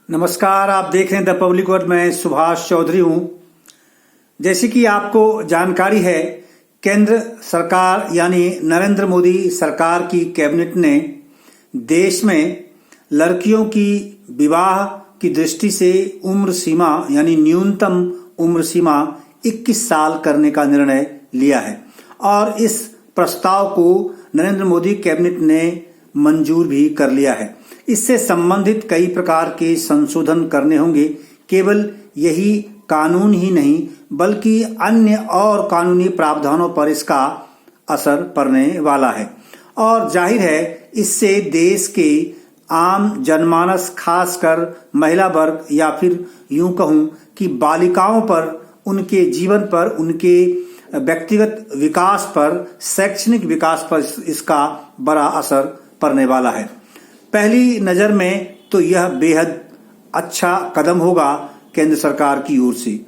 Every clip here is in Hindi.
नमस्कार, आप देख रहे हैं द पब्लिक वर्ड। मैं सुभाष चौधरी हूं। जैसे कि आपको जानकारी है, केंद्र सरकार यानी नरेंद्र मोदी सरकार की कैबिनेट ने देश में लड़कियों की विवाह की दृष्टि से उम्र सीमा यानी न्यूनतम उम्र सीमा 21 साल करने का निर्णय लिया है और इस प्रस्ताव को नरेंद्र मोदी कैबिनेट ने मंजूर भी कर लिया है। इससे संबंधित कई प्रकार के संशोधन करने होंगे। केवल यही कानून ही नहीं बल्कि अन्य और कानूनी प्रावधानों पर इसका असर पड़ने वाला है और जाहिर है इससे देश के आम जनमानस, खासकर महिला वर्ग या फिर यूं कहूं कि बालिकाओं पर, उनके जीवन पर, उनके व्यक्तिगत विकास पर, शैक्षणिक विकास पर इसका बड़ा असर पड़ने वाला है। पहली नजर में तो यह बेहद अच्छा कदम होगा केंद्र सरकार की ओर से,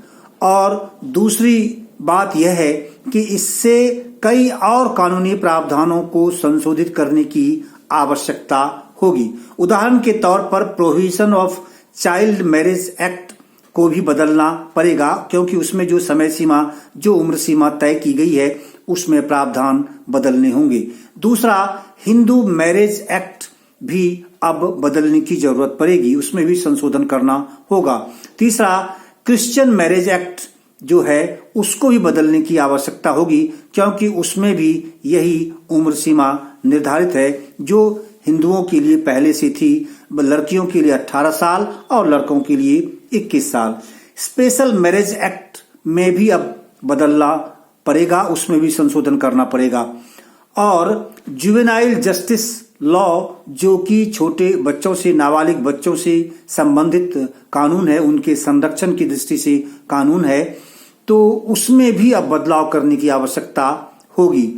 और दूसरी बात यह है कि इससे कई और कानूनी प्रावधानों को संशोधित करने की आवश्यकता होगी। उदाहरण के तौर पर prohibition of child marriage act को भी बदलना पड़ेगा, क्योंकि उसमें जो समय सीमा, जो उम्र सीमा तय की गई है उसमें प्रावधान बदलने होंगे। दूसरा, हिंदू मैरिज एक्ट भी अब बदलने की जरूरत पड़ेगी, उसमें भी संशोधन करना होगा। तीसरा, क्रिश्चियन मैरिज एक्ट जो है उसको भी बदलने की आवश्यकता होगी, क्योंकि उसमें भी यही उम्र सीमा निर्धारित है जो हिंदुओं के लिए पहले से थी। लड़कियों के लिए 18 साल और लड़कों के लिए 21 साल। स्पेशल मैरिज एक्ट में भी अब बदलना पड़ेगा, उसमें भी संशोधन करना पड़ेगा। और जुवेनाइल जस्टिस लॉ, जो कि छोटे बच्चों से, नाबालिग बच्चों से संबंधित कानून है, उनके संरक्षण की दृष्टि से कानून है, तो उसमें भी अब बदलाव करने की आवश्यकता होगी।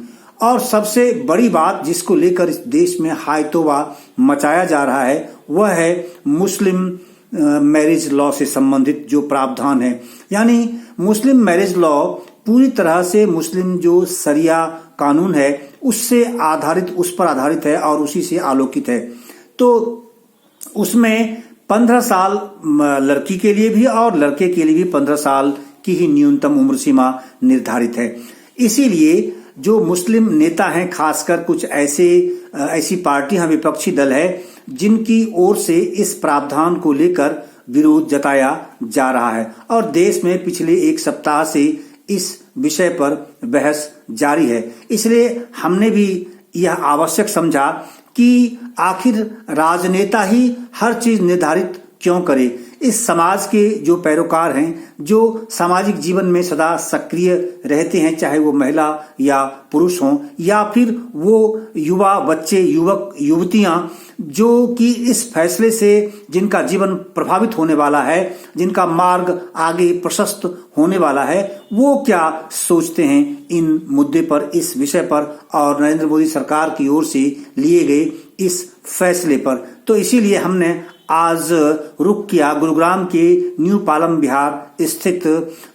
और सबसे बड़ी बात जिसको लेकर इस देश में हाय तौबा मचाया जा रहा है वह है मुस्लिम मैरिज लॉ से संबंधित जो प्रावधान है। यानी मुस्लिम मैरिज लॉ पूरी तरह से मुस्लिम जो शरिया कानून है उससे आधारित, उस पर आधारित है और उसी से आलोकित है। तो उसमें 15 साल लड़की के लिए भी और लड़के के लिए भी 15 साल की ही न्यूनतम उम्र सीमा निर्धारित है। इसीलिए जो मुस्लिम नेता हैं, खासकर कुछ ऐसी पार्टियां, विपक्षी दल है जिनकी ओर से इस प्रावधान को लेकर विरोध जताया जा रहा है और देश में पिछले एक सप्ताह से इस विषय पर बहस जारी है। इसलिए हमने भी यह आवश्यक समझा कि आखिर राजनेता ही हर चीज निर्धारित क्यों करे। इस समाज के जो पैरोकार हैं, जो सामाजिक जीवन में सदा सक्रिय रहते हैं, चाहे वो महिला या पुरुष हों या फिर वो युवा बच्चे, युवक युवतियां, जो कि इस फैसले से जिनका जीवन प्रभावित होने वाला है, जिनका मार्ग आगे प्रशस्त होने वाला है, वो क्या सोचते हैं इन मुद्दे पर, इस विषय पर और नरेंद्र मोदी सरकार की ओर से लिए गए इस फैसले पर। तो इसीलिए हमने आज रुख किया गुरुग्राम के न्यू पालम विहार स्थित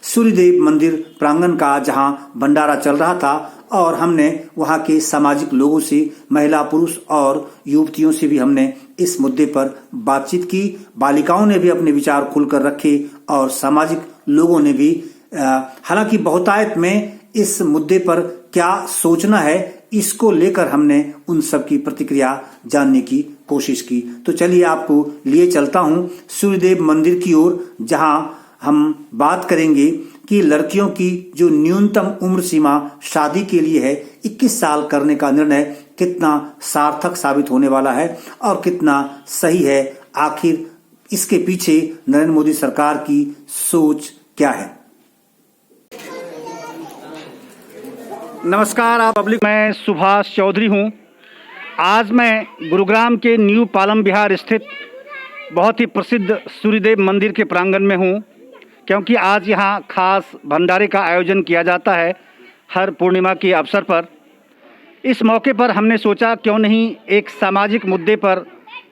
सूर्यदेव मंदिर प्रांगण का, जहां भंडारा चल रहा था और हमने वहां के सामाजिक लोगों से, महिला, पुरुष और युवतियों से भी हमने इस मुद्दे पर बातचीत की। बालिकाओं ने भी अपने विचार खुलकर रखे और सामाजिक लोगों ने भी, हालांकि बहुतायत में इस मुद्दे पर क्या सोचना है इसको लेकर हमने उन सब की प्रतिक्रिया जानने की कोशिश की। तो चलिए आपको लिए चलता हूं सूर्यदेव मंदिर की ओर, जहां हम बात करेंगे कि लड़कियों की जो न्यूनतम उम्र सीमा शादी के लिए है 21 साल करने का निर्णय कितना सार्थक साबित होने वाला है और कितना सही है। आखिर इसके पीछे नरेंद्र मोदी सरकार की सोच क्या है। नमस्कार, आप पब्लिक, मैं सुभाष चौधरी हूं। आज मैं गुरुग्राम के न्यू पालम विहार स्थित बहुत ही प्रसिद्ध सूर्यदेव मंदिर के प्रांगण में हूं, क्योंकि आज यहां खास भंडारे का आयोजन किया जाता है हर पूर्णिमा के अवसर पर। इस मौके पर हमने सोचा क्यों नहीं एक सामाजिक मुद्दे पर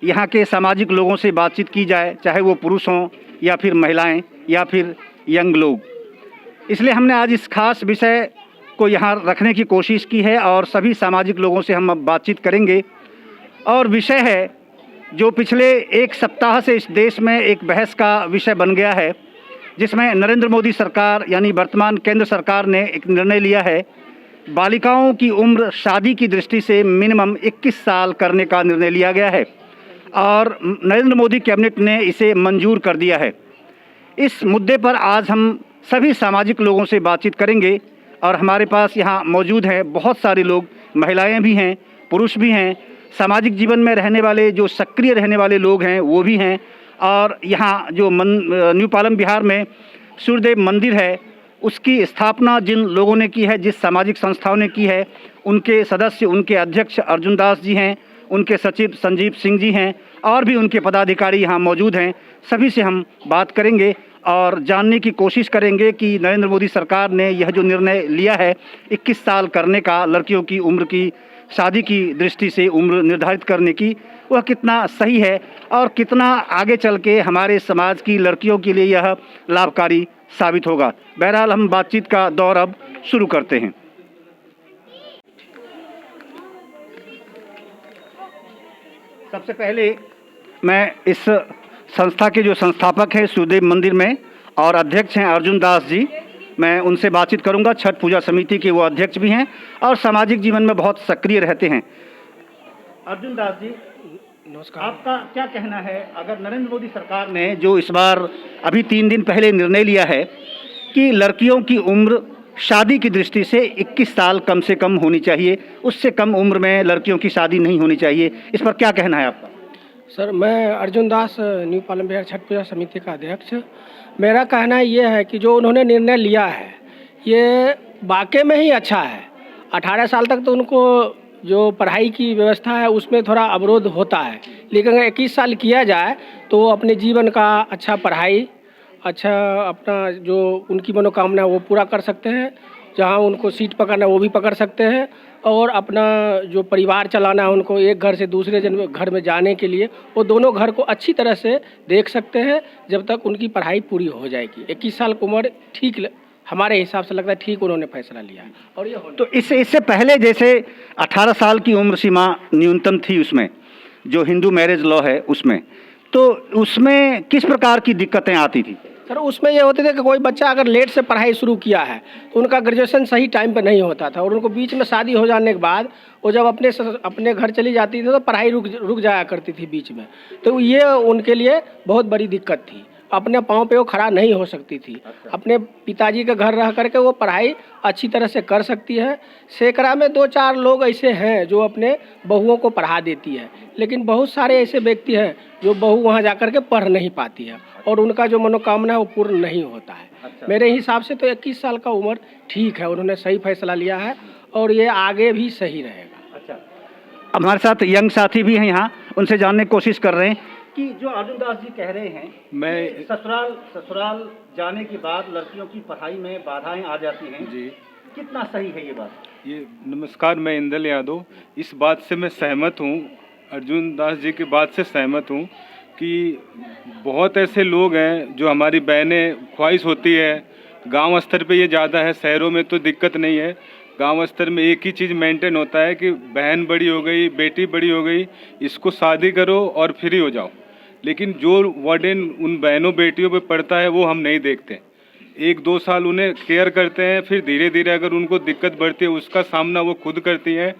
यहां के सामाजिक लोगों से बातचीत की जाए, चाहे वो पुरुष हों या फिर महिलाएं या फिर यंग लोग। इसलिए हमने आज इस खास विषय को यहाँ रखने की कोशिश की है और सभी सामाजिक लोगों से हम अब बातचीत करेंगे। और विषय है जो पिछले एक सप्ताह से इस देश में एक बहस का विषय बन गया है, जिसमें नरेंद्र मोदी सरकार यानी वर्तमान केंद्र सरकार ने एक निर्णय लिया है, बालिकाओं की उम्र शादी की दृष्टि से मिनिमम 21 साल करने का निर्णय लिया गया है और नरेंद्र मोदी कैबिनेट ने इसे मंजूर कर दिया है। इस मुद्दे पर आज हम सभी सामाजिक लोगों से बातचीत करेंगे और हमारे पास यहाँ मौजूद हैं बहुत सारे लोग, महिलाएं भी हैं, पुरुष भी हैं, सामाजिक जीवन में रहने वाले जो सक्रिय रहने वाले लोग हैं वो भी हैं। और यहाँ जो न्यू पालम बिहार में सूर्यदेव मंदिर है, उसकी स्थापना जिन लोगों ने की है, जिस सामाजिक संस्थाओं ने की है, उनके सदस्य, उनके अध्यक्ष अर्जुन दास जी हैं, उनके सचिव संजीव सिंह जी हैं और भी उनके पदाधिकारी यहाँ मौजूद हैं। सभी से हम बात करेंगे और जानने की कोशिश करेंगे कि नरेंद्र मोदी सरकार ने यह जो निर्णय लिया है 21 साल करने का, लड़कियों की उम्र की शादी की दृष्टि से उम्र निर्धारित करने की, वह कितना सही है और कितना आगे चल के हमारे समाज की लड़कियों के लिए यह लाभकारी साबित होगा। बहरहाल हम बातचीत का दौर अब शुरू करते हैं। सबसे पहले मैं इस संस्था के जो संस्थापक हैं सूर्यदेव मंदिर में और अध्यक्ष हैं अर्जुन दास जी, मैं उनसे बातचीत करूंगा। छठ पूजा समिति के वो अध्यक्ष भी हैं और सामाजिक जीवन में बहुत सक्रिय रहते हैं। अर्जुन दास जी नमस्कार, आपका क्या कहना है, अगर नरेंद्र मोदी सरकार ने जो इस बार अभी 3 दिन पहले निर्णय लिया है कि लड़कियों की उम्र शादी की दृष्टि से 21 साल कम से कम होनी चाहिए, उससे कम उम्र में लड़कियों की शादी नहीं होनी चाहिए, इस पर क्या कहना है आपका? सर, मैं अर्जुन दास, न्यू पालम बिहार छठ पूजा समिति का अध्यक्ष। मेरा कहना ये है कि जो उन्होंने निर्णय लिया है ये वाकई में ही अच्छा है। 18 साल तक तो उनको जो पढ़ाई की व्यवस्था है उसमें थोड़ा अवरोध होता है, लेकिन अगर 21 साल किया जाए तो वो अपने जीवन का अच्छा पढ़ाई, अच्छा अपना जो उनकी मनोकामना है वो पूरा कर सकते हैं। जहाँ उनको सीट पकड़ना है वो भी पकड़ सकते हैं और अपना जो परिवार चलाना है उनको एक घर से दूसरे घर में जाने के लिए वो दोनों घर को अच्छी तरह से देख सकते हैं जब तक उनकी पढ़ाई पूरी हो जाएगी। 21 साल की उम्र ठीक हमारे हिसाब से लगता है ठीक उन्होंने फैसला लिया है। और ये तो इससे पहले जैसे 18 साल की उम्र सीमा न्यूनतम थी उसमें, जो हिंदू मैरिज लॉ है उसमें, तो उसमें किस प्रकार की दिक्कतें आती थी? सर, उसमें ये होते थे कि कोई बच्चा अगर लेट से पढ़ाई शुरू किया है तो उनका ग्रेजुएशन सही टाइम पे नहीं होता था और उनको बीच में शादी हो जाने के बाद वो जब अपने घर चली जाती थी तो पढ़ाई रुक जाया करती थी बीच में। तो ये उनके लिए बहुत बड़ी दिक्कत थी, अपने पाँव पे वो खड़ा नहीं हो सकती थी। अपने पिताजी के घर रह करके वो पढ़ाई अच्छी तरह से कर सकती है। सैकड़ा में 2-4 लोग ऐसे हैं जो अपने बहुओं को पढ़ा देती है, लेकिन बहुत सारे ऐसे व्यक्ति हैं जो बहू वहाँ जा कर के पढ़ नहीं पाती है और उनका जो मनोकामना है वो पूर्ण नहीं होता है। मेरे हिसाब से तो 21 साल का उम्र ठीक है, उन्होंने सही फैसला लिया है और ये आगे भी सही रहेगा। अच्छा, हमारे साथ यंग साथी भी हैं यहाँ, उनसे जानने की कोशिश कर रहे हैं कि जो अर्जुन दास जी कह रहे हैं, मैं ससुराल जाने के बाद लड़कियों की पढ़ाई में बाधाएं आ जाती हैं जी, कितना सही है ये बात? ये नमस्कार, मैं इंदल यादव। इस बात से मैं सहमत हूँ, अर्जुन दास जी की बात से सहमत हूँ कि बहुत ऐसे लोग हैं जो हमारी बहनें ख्वाहिश होती है, गांव स्तर पे ये ज़्यादा है, शहरों में तो दिक्कत नहीं है। गांव स्तर में एक ही चीज़ मेंटेन होता है कि बहन बड़ी हो गई, बेटी बड़ी हो गई, इसको शादी करो और फ्री हो जाओ। लेकिन जो वर्डन उन बहनों बेटियों पे पड़ता है वो हम नहीं देखते। 1-2 साल उन्हें केयर करते हैं, फिर धीरे धीरे अगर उनको दिक्कत बढ़ती है उसका सामना वो खुद करती हैं।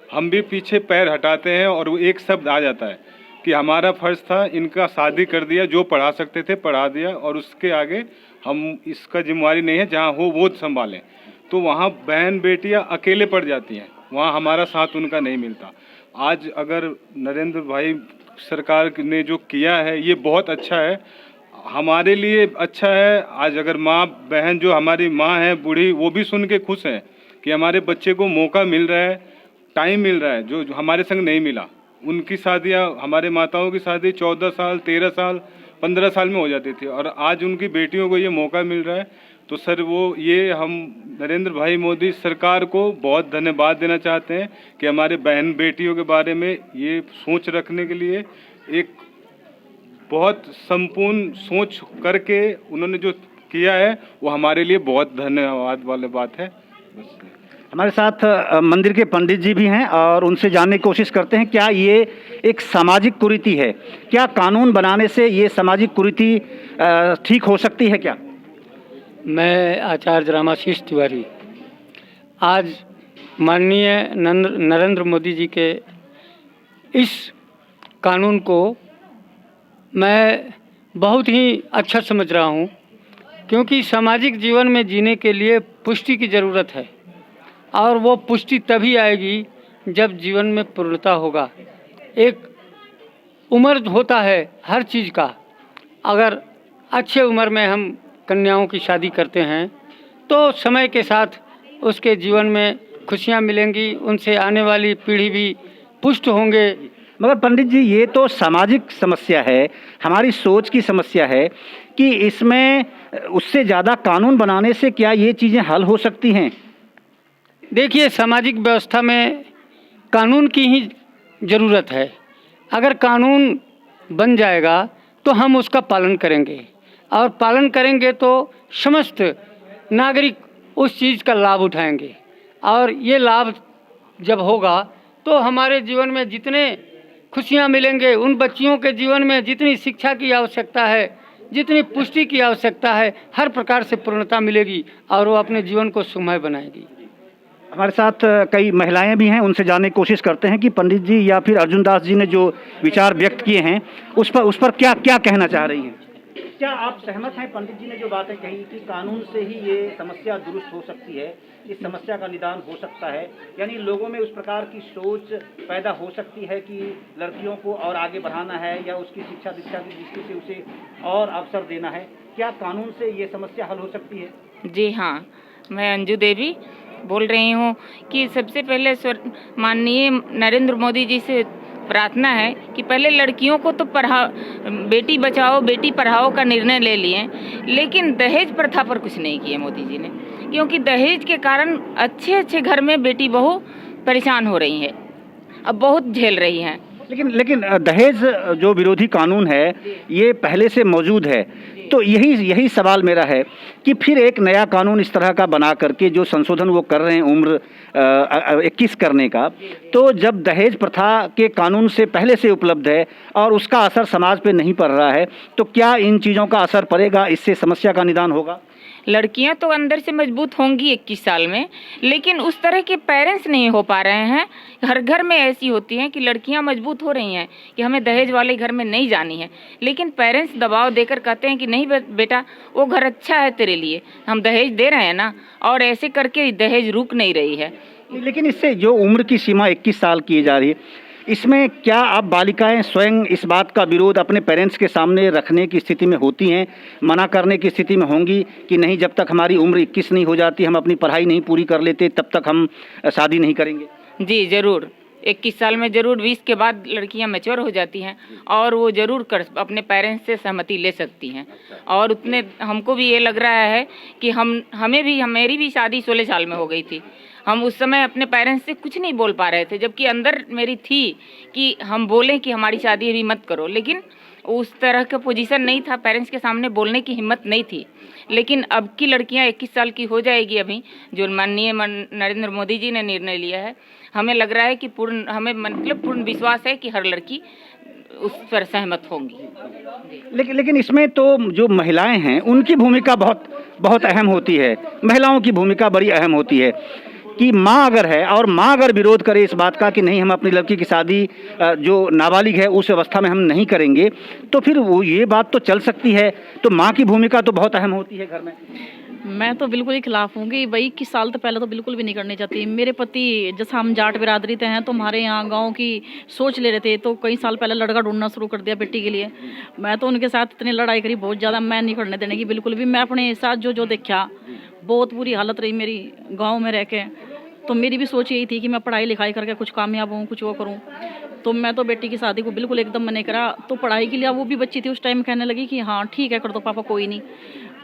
हम भी पीछे पैर हटाते हैं और वो एक शब्द आ जाता है कि हमारा फ़र्ज़ था इनका शादी कर दिया, जो पढ़ा सकते थे पढ़ा दिया और उसके आगे हम इसका जिम्मेवारी नहीं है, जहाँ हो वो संभालें। तो वहाँ बहन बेटियाँ अकेले पड़ जाती हैं, वहाँ हमारा साथ उनका नहीं मिलता। आज अगर नरेंद्र भाई सरकार ने जो किया है ये बहुत अच्छा है, हमारे लिए अच्छा है। आज अगर माँ बहन जो हमारी माँ है बूढ़ी, वो भी सुन के खुश हैं कि हमारे बच्चे को मौका मिल रहा है, टाइम मिल रहा है जो हमारे संग नहीं मिला। उनकी शादियाँ, हमारे माताओं की शादी 14 साल 13 साल 15 साल में हो जाती थी और आज उनकी बेटियों को ये मौका मिल रहा है। तो सर ये हम नरेंद्र भाई मोदी सरकार को बहुत धन्यवाद देना चाहते हैं कि हमारे बहन बेटियों के बारे में ये सोच रखने के लिए एक बहुत संपूर्ण सोच करके उन्होंने जो किया है वो हमारे लिए बहुत धन्यवाद वाली बात है। हमारे साथ मंदिर के पंडित जी भी हैं और उनसे जानने की कोशिश करते हैं क्या ये एक सामाजिक कुरीति है, क्या कानून बनाने से ये सामाजिक कुरीति ठीक हो सकती है क्या? मैं आचार्य रामाशीष तिवारी आज माननीय नरेंद्र मोदी जी के इस कानून को मैं बहुत ही अच्छा समझ रहा हूँ, क्योंकि सामाजिक जीवन में जीने के लिए पुष्टि की ज़रूरत है और वो पुष्टि तभी आएगी जब जीवन में पूर्णता होगा। एक उम्र होता है हर चीज़ का, अगर अच्छे उम्र में हम कन्याओं की शादी करते हैं तो समय के साथ उसके जीवन में खुशियाँ मिलेंगी, उनसे आने वाली पीढ़ी भी पुष्ट होंगे। मगर पंडित जी ये तो सामाजिक समस्या है, हमारी सोच की समस्या है कि इसमें उससे ज़्यादा कानून बनाने से क्या ये चीज़ें हल हो सकती हैं? देखिए, सामाजिक व्यवस्था में कानून की ही ज़रूरत है। अगर कानून बन जाएगा तो हम उसका पालन करेंगे और पालन करेंगे तो समस्त नागरिक उस चीज़ का लाभ उठाएंगे और ये लाभ जब होगा तो हमारे जीवन में जितने खुशियाँ मिलेंगे, उन बच्चियों के जीवन में जितनी शिक्षा की आवश्यकता है, जितनी पुष्टि की आवश्यकता है, हर प्रकार से पूर्णता मिलेगी और वो अपने जीवन को सुखमय बनाएगी। हमारे साथ कई महिलाएं भी हैं, उनसे जानने की कोशिश करते हैं कि पंडित जी या फिर अर्जुन दास जी ने जो विचार व्यक्त किए हैं उस पर क्या क्या कहना चाह रही हैं? क्या आप सहमत हैं पंडित जी ने जो बातें कही कि कानून से ही ये समस्या दुरुस्त हो सकती है, इस समस्या का निदान हो सकता है, यानी लोगों में उस प्रकार की सोच पैदा हो सकती है कि लड़कियों को और आगे बढ़ाना है या उसकी शिक्षा दीक्षा की दृष्टि से उसे और अवसर देना है, क्या कानून से ये समस्या हल हो सकती है? जी हाँ, मैं अंजू देवी बोल रही हूँ कि सबसे पहले माननीय नरेंद्र मोदी जी से प्रार्थना है कि पहले लड़कियों को तो बेटी बचाओ बेटी पढ़ाओ का निर्णय ले लिए, लेकिन दहेज प्रथा पर कुछ नहीं किया मोदी जी ने, क्योंकि दहेज के कारण अच्छे अच्छे घर में बेटी बहू परेशान हो रही है, अब बहुत झेल रही हैं। लेकिन दहेज जो विरोधी कानून है ये पहले से मौजूद है, तो यही सवाल मेरा है कि फिर एक नया कानून इस तरह का बना करके जो संशोधन वो कर रहे हैं उम्र 21 करने का, तो जब दहेज प्रथा के कानून से पहले से उपलब्ध है और उसका असर समाज पे नहीं पड़ रहा है, तो क्या इन चीज़ों का असर पड़ेगा, इससे समस्या का निदान होगा? लड़कियां तो अंदर से मजबूत होंगी 21 साल में, लेकिन उस तरह के पेरेंट्स नहीं हो पा रहे हैं। हर घर में ऐसी होती हैं कि लड़कियां मजबूत हो रही हैं कि हमें दहेज वाले घर में नहीं जानी है, लेकिन पेरेंट्स दबाव देकर कहते हैं कि नहीं बेटा वो घर अच्छा है तेरे लिए, हम दहेज दे रहे हैं ना, और ऐसे करके दहेज रुक नहीं रही है। लेकिन इससे जो उम्र की सीमा 21 साल की जा रही है, इसमें क्या अब बालिकाएं स्वयं इस बात का विरोध अपने पेरेंट्स के सामने रखने की स्थिति में होती हैं, मना करने की स्थिति में होंगी कि नहीं, जब तक हमारी उम्र 21 नहीं हो जाती, हम अपनी पढ़ाई नहीं पूरी कर लेते, तब तक हम शादी नहीं करेंगे? जी ज़रूर, 21 साल में ज़रूर, 20 के बाद लड़कियां मैच्योर हो जाती हैं और वो ज़रूर अपने पेरेंट्स से सहमति ले सकती हैं। और उतने हमको भी ये लग रहा है कि मेरी भी शादी 16 साल में हो गई थी, हम उस समय अपने पेरेंट्स से कुछ नहीं बोल पा रहे थे, जबकि अंदर मेरी थी कि हम बोलें कि हमारी शादी अभी मत करो, लेकिन उस तरह का पोजीशन नहीं था, पेरेंट्स के सामने बोलने की हिम्मत नहीं थी। लेकिन अब की लड़कियां 21 साल की हो जाएगी अभी, जो माननीय नरेंद्र मोदी जी ने निर्णय लिया है, हमें लग रहा है कि पूर्ण विश्वास है कि हर लड़की उस पर सहमत होंगी। लेकिन इसमें तो जो महिलाएं हैं उनकी भूमिका बहुत अहम होती है, महिलाओं की भूमिका बड़ी अहम होती है कि माँ अगर है और माँ अगर विरोध करे इस बात का कि नहीं, हम अपनी लड़की की शादी जो नाबालिग है उस अवस्था में हम नहीं करेंगे, तो फिर वो ये बात तो चल सकती है, तो माँ की भूमिका तो बहुत अहम होती है घर में। मैं तो बिल्कुल ही खिलाफ हूँ कि भाई 21 साल तो पहले तो बिल्कुल भी नहीं करनी चाहती। मेरे पति, जैसा हम जाट बिरादरी से हैं, तो हमारे यहाँ गांव की सोच ले रहे थे, तो कई साल पहले लड़का ढूंढना शुरू कर दिया बेटी के लिए। मैं तो उनके साथ इतनी लड़ाई करी बहुत ज़्यादा, मैं नहीं करने देने की बिल्कुल भी। मैं अपने साथ जो देखा, बहुत बुरी हालत रही मेरी गाँव में रह के, तो मेरी भी सोच यही थी कि मैं पढ़ाई लिखाई करके कुछ कामयाब हूँ, कुछ वो करूँ। तो मैं तो बेटी की शादी को बिल्कुल एकदम मना करा। तो पढ़ाई के लिए वो भी बच्ची थी उस टाइम, कहने लगी कि हाँ ठीक है कर दो पापा, कोई नहीं।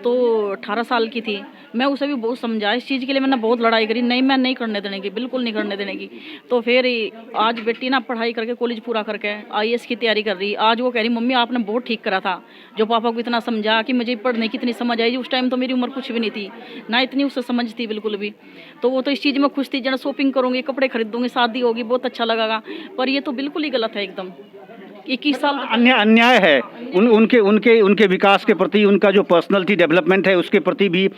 तो 18 साल की थी। मैं उसे भी बहुत समझा, इस चीज़ के लिए मैंने बहुत लड़ाई करी, नहीं मैं नहीं करने देने की, बिल्कुल नहीं करने देने की। तो फिर आज बेटी ना पढ़ाई करके कॉलेज पूरा करके IAS की तैयारी कर रही। आज वो कह रही मम्मी आपने बहुत ठीक करा था, जो पापा को इतना समझा कि मुझे पढ़ने की इतनी समझ आई। उस टाइम तो मेरी उम्र कुछ भी नहीं थी, ना इतनी उससे समझ थी बिल्कुल भी। तो वो तो इस चीज़ में खुश थी, जब शॉपिंग करूँगी, कपड़े खरीदूँगी, शादी होगी, बहुत अच्छा लगेगा। पर ये तो बिल्कुल ही गलत है एकदम। 21 साल अन्याय है उनके विकास के प्रति, उनका जो पर्सनालिटी डेवलपमेंट है उसके प्रति भी,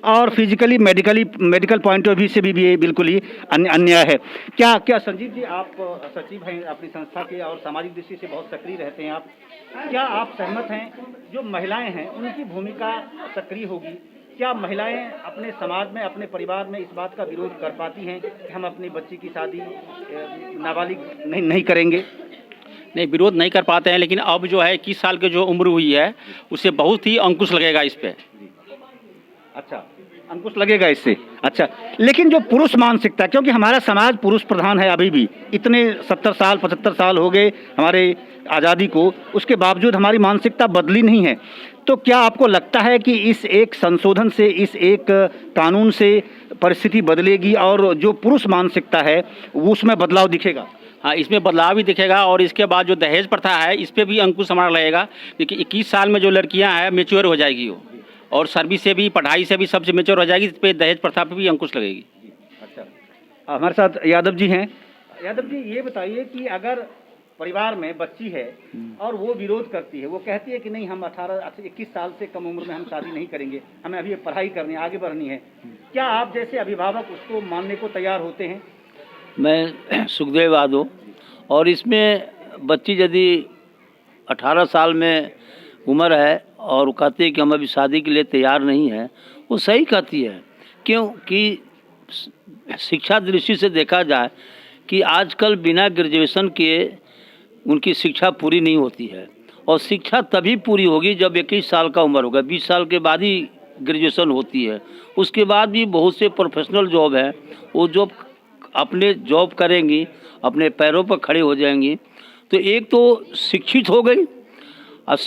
और physically medical point of view से भी ये बिल्कुल ही अन्याय है। क्या संजीव जी, आप सचिव हैं अपनी संस्था के और सामाजिक दृष्टि से बहुत सक्रिय रहते हैं आप, क्या आप सहमत हैं जो महिलाएं हैं उनकी भूमिका सक्रिय होगी? क्या महिलाएं अपने समाज में, अपने परिवार में इस बात का विरोध कर पाती हैं कि हम अपनी बच्ची की शादी नाबालिग नहीं करेंगे? नहीं, विरोध नहीं कर पाते हैं, लेकिन अब जो है 21 साल की जो उम्र हुई है उससे बहुत ही अंकुश लगेगा इस पे। अच्छा, अंकुश लगेगा इससे। अच्छा, लेकिन जो पुरुष मानसिकता, क्योंकि हमारा समाज पुरुष प्रधान है अभी भी, इतने 70 साल 75 साल हो गए हमारे आज़ादी को, उसके बावजूद हमारी मानसिकता बदली नहीं है। तो क्या आपको लगता है कि इस एक संशोधन से, इस एक कानून से परिस्थिति बदलेगी और जो पुरुष मानसिकता है वो उसमें बदलाव दिखेगा? हाँ, इसमें बदलाव भी दिखेगा, और इसके बाद जो दहेज प्रथा है इस पे भी अंकुश हमारा लगेगा, क्योंकि 21 साल में जो लड़कियां हैं मेच्योर हो जाएगी वो, और सर्विस से भी, पढ़ाई से भी सबसे मेच्योर हो जाएगी। इस पे दहेज प्रथा पे भी अंकुश लगेगी। अच्छा, हमारे साथ यादव जी हैं। यादव जी, ये बताइए कि अगर परिवार में बच्ची है और वो विरोध करती है, वो कहती है कि नहीं हम 21 साल से कम उम्र में हम शादी नहीं करेंगे, हमें अभी पढ़ाई करनी है, आगे बढ़नी है, क्या आप जैसे अभिभावक उसको मानने को तैयार होते हैं? मैं सुखदेव यादव, और इसमें बच्ची यदि 18 साल में उम्र है और कहती है कि हम अभी शादी के लिए तैयार नहीं हैं, वो सही कहती है। क्योंकि शिक्षा दृष्टि से देखा जाए कि आजकल बिना ग्रेजुएशन के उनकी शिक्षा पूरी नहीं होती है, और शिक्षा तभी पूरी होगी जब 21 साल का उम्र होगा। 20 साल के बाद ही ग्रेजुएशन होती है। उसके बाद भी बहुत से प्रोफेशनल जॉब है, वो जॉब अपने जॉब करेंगी, अपने पैरों पर खड़े हो जाएंगी। तो एक तो शिक्षित हो गई, और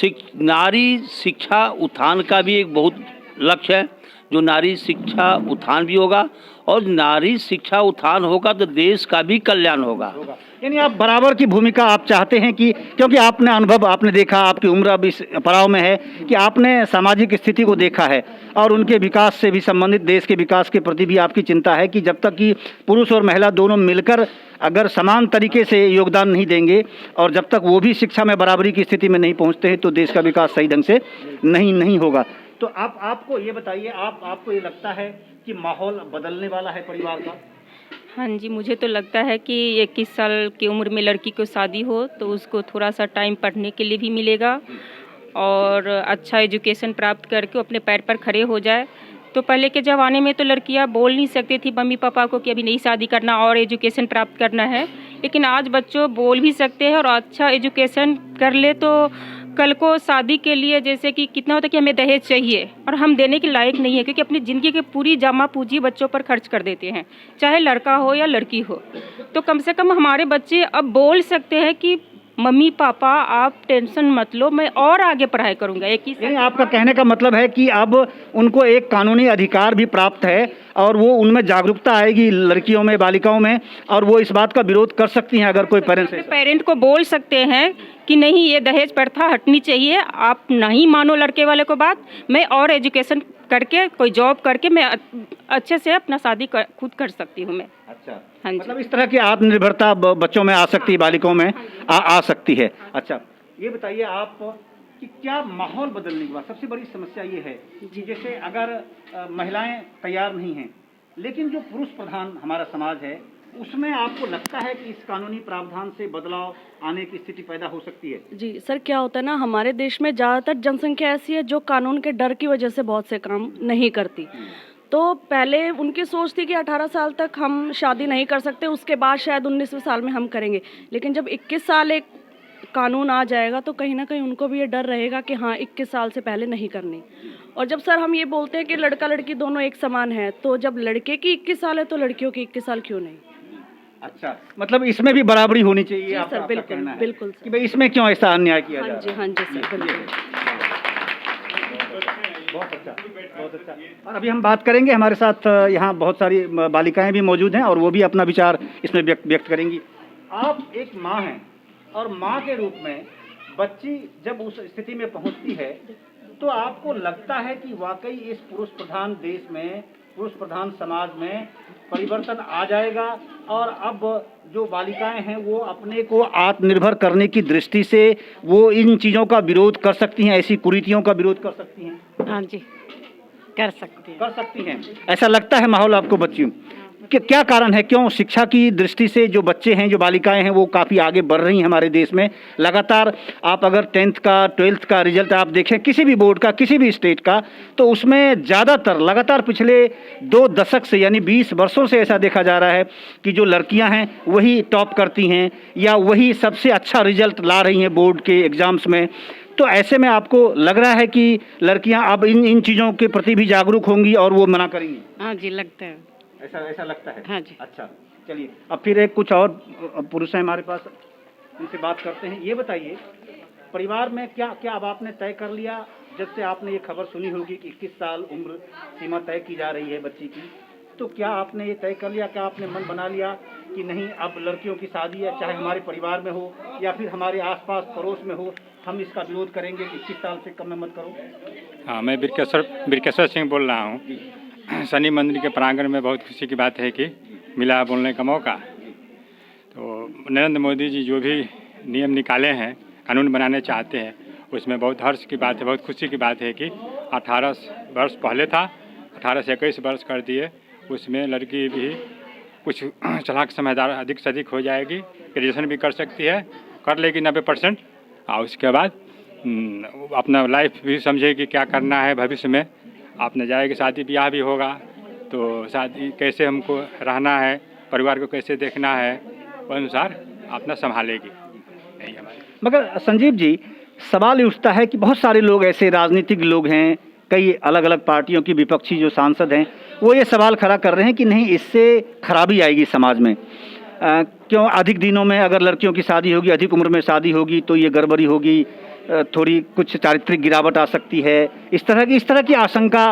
नारी शिक्षा उत्थान का भी एक बहुत लक्ष्य है, जो नारी शिक्षा उत्थान भी होगा, और नारी शिक्षा उत्थान होगा तो देश का भी कल्याण होगा। यानी आप बराबर की भूमिका आप चाहते हैं कि, क्योंकि आपने अनुभव, आपने देखा, आपकी उम्र अब इस पड़ाव में है कि आपने सामाजिक स्थिति को देखा है और उनके विकास से भी संबंधित, देश के विकास के प्रति भी आपकी चिंता है कि जब तक कि पुरुष और महिला दोनों मिलकर अगर समान तरीके से योगदान नहीं देंगे और जब तक वो भी शिक्षा में बराबरी की स्थिति में नहीं पहुँचते हैं तो देश का विकास सही ढंग से नहीं होगा। तो आपको ये बताइए, आपको ये लगता है कि माहौल बदलने वाला है परिवार का? हाँ जी, मुझे तो लगता है कि 21 साल की उम्र में लड़की को शादी हो तो उसको थोड़ा सा टाइम पढ़ने के लिए भी मिलेगा, और अच्छा एजुकेशन प्राप्त करके अपने पैर पर खड़े हो जाए। तो पहले के ज़माने में तो लड़कियां बोल नहीं सकती थी मम्मी पापा को कि अभी नहीं शादी करना और एजुकेशन प्राप्त करना है, लेकिन आज बच्चों बोल भी सकते हैं, और अच्छा एजुकेशन कर ले तो कल को शादी के लिए, जैसे कि कितना होता है कि हमें दहेज चाहिए और हम देने के लायक नहीं है, क्योंकि अपनी ज़िंदगी की पूरी जमा पूंजी बच्चों पर खर्च कर देते हैं, चाहे लड़का हो या लड़की हो। तो कम से कम हमारे बच्चे अब बोल सकते हैं कि मम्मी पापा आप टेंशन मत लो, मैं और आगे पढ़ाई करूंगा। यानी आपका कहने का मतलब है कि अब उनको एक कानूनी अधिकार भी प्राप्त है और वो उनमें जागरूकता आएगी लड़कियों में, बालिकाओं में, और वो इस बात का विरोध कर सकती हैं अगर कोई पेरेंट को बोल सकते हैं कि नहीं ये दहेज प्रथा हटनी चाहिए, आप नहीं मानो लड़के वाले को बात, मैं और एजुकेशन करके कोई जॉब करके मैं अच्छे से अपना शादी खुद कर सकती हूँ मैं। अच्छा, हाँ जी, मतलब इस तरह की आत्मनिर्भरता बच्चों में आ सकती है, बालिकाओं में आ सकती है। अच्छा, ये बताइए आप कि क्या माहौल बदलने के बाद सबसे बड़ी समस्या ये है कि जैसे अगर महिलाएं तैयार नहीं हैं, लेकिन जो पुरुष प्रधान हमारा समाज है उसमें आपको लगता है कि इस कानूनी प्रावधान से बदलाव आने की स्थिति पैदा हो सकती है? जी सर, क्या होता है ना, हमारे देश में ज़्यादातर जनसंख्या ऐसी है जो कानून के डर की वजह से बहुत से काम नहीं करती। तो पहले उनकी सोच थी कि 18 साल तक हम शादी नहीं कर सकते, उसके बाद शायद 19वें साल में हम करेंगे, लेकिन जब 21 साल एक कानून आ जाएगा तो कहीं ना कहीं उनको भी ये डर रहेगा कि हाँ 21 साल से पहले नहीं करनी। और जब सर हम ये बोलते हैं कि लड़का लड़की दोनों एक समान है, तो जब लड़के की 21 साल है तो लड़कियों की 21 साल क्यों नहीं? अच्छा, मतलब इसमें भी बराबरी होनी चाहिए। आप सर बिल्कुल बिल्कुल कि भाई इसमें क्यों ऐसा अन्याय किया जा रहा है? हाँ जी सर बिल्कुल। बहुत अच्छा, बहुत अच्छा। और अभी हम बात करेंगे, हमारे साथ यहाँ बहुत सारी बालिकाएं भी मौजूद हैं और वो भी अपना विचार इसमें व्यक्त करेंगी। आप एक माँ हैं और माँ के रूप में बच्ची जब उस स्थिति में पहुँचती है तो आपको लगता है कि वाकई इस पुरुष प्रधान देश में, पुरुष प्रधान समाज में परिवर्तन आ जाएगा और अब जो बालिकाएं हैं वो अपने को आत्मनिर्भर करने की दृष्टि से वो इन चीज़ों का विरोध कर सकती हैं, ऐसी कुरीतियों का विरोध कर सकती हैं? हाँ जी, कर सकती हैं। ऐसा लगता है माहौल आपको बच्चियों? क्या कारण है, क्यों शिक्षा की दृष्टि से जो बच्चे हैं, जो बालिकाएं हैं, वो काफ़ी आगे बढ़ रही हैं हमारे देश में? लगातार आप अगर 10th का 12th का रिजल्ट आप देखें किसी भी बोर्ड का, किसी भी स्टेट का, तो उसमें ज़्यादातर लगातार पिछले 2 दशक से यानी 20 वर्षों से ऐसा देखा जा रहा है कि जो लड़कियां हैं वही टॉप करती हैं या वही सबसे अच्छा रिजल्ट ला रही हैं बोर्ड के एग्ज़ाम्स में। तो ऐसे में आपको लग रहा है कि लड़कियां अब इन चीज़ों के प्रति भी जागरूक होंगी और वो मना करेंगी? हाँ जी, लगता है। ऐसा लगता है? हाँ जी। अच्छा, चलिए अब फिर एक कुछ और पुरुष हैं हमारे पास, उनसे बात करते हैं। ये बताइए, परिवार में क्या क्या अब आपने तय कर लिया, जब से आपने ये खबर सुनी होगी कि 21 साल उम्र सीमा तय की जा रही है बच्ची की, तो क्या आपने ये तय कर लिया, क्या आपने मन बना लिया कि नहीं अब लड़कियों की शादी है, चाहे हमारे परिवार में हो या फिर हमारे आसपास पड़ोस में हो, हम इसका विरोध करेंगे कि 21 साल से कम में मत करो? हाँ, मैं बिरकेश्वर सिंह बोल रहा हूँ। शनि मंदिर के प्रांगण में बहुत खुशी की बात है कि मिला बोलने का मौका। तो नरेंद्र मोदी जी जो भी नियम निकाले हैं, कानून बनाने चाहते हैं, उसमें बहुत हर्ष की बात है, बहुत खुशी की बात है कि 18 वर्ष पहले था, 18 से 21 वर्ष कर दिए। उसमें लड़की भी कुछ चालाक समझदार अधिक से अधिक हो जाएगी, ग्रेजुएशन भी कर सकती है, कर लेगी 90%, और उसके बाद अपना लाइफ भी समझेगी क्या करना है भविष्य में। आपने जाएगी, शादी ब्याह भी होगा, तो शादी कैसे हमको रहना है, परिवार को कैसे देखना है, उस अनुसार अपना संभालेगी। नहीं हमारे मगर संजीव जी, सवाल ये उठता है कि बहुत सारे लोग ऐसे राजनीतिक लोग हैं, कई अलग अलग पार्टियों की विपक्षी जो सांसद हैं, वो ये सवाल खड़ा कर रहे हैं कि नहीं इससे खराबी आएगी समाज में। क्यों अधिक दिनों में अगर लड़कियों की शादी होगी, अधिक उम्र में शादी होगी तो ये गड़बड़ी होगी, थोड़ी कुछ चारित्रिक गिरावट आ सकती है, इस तरह की आशंका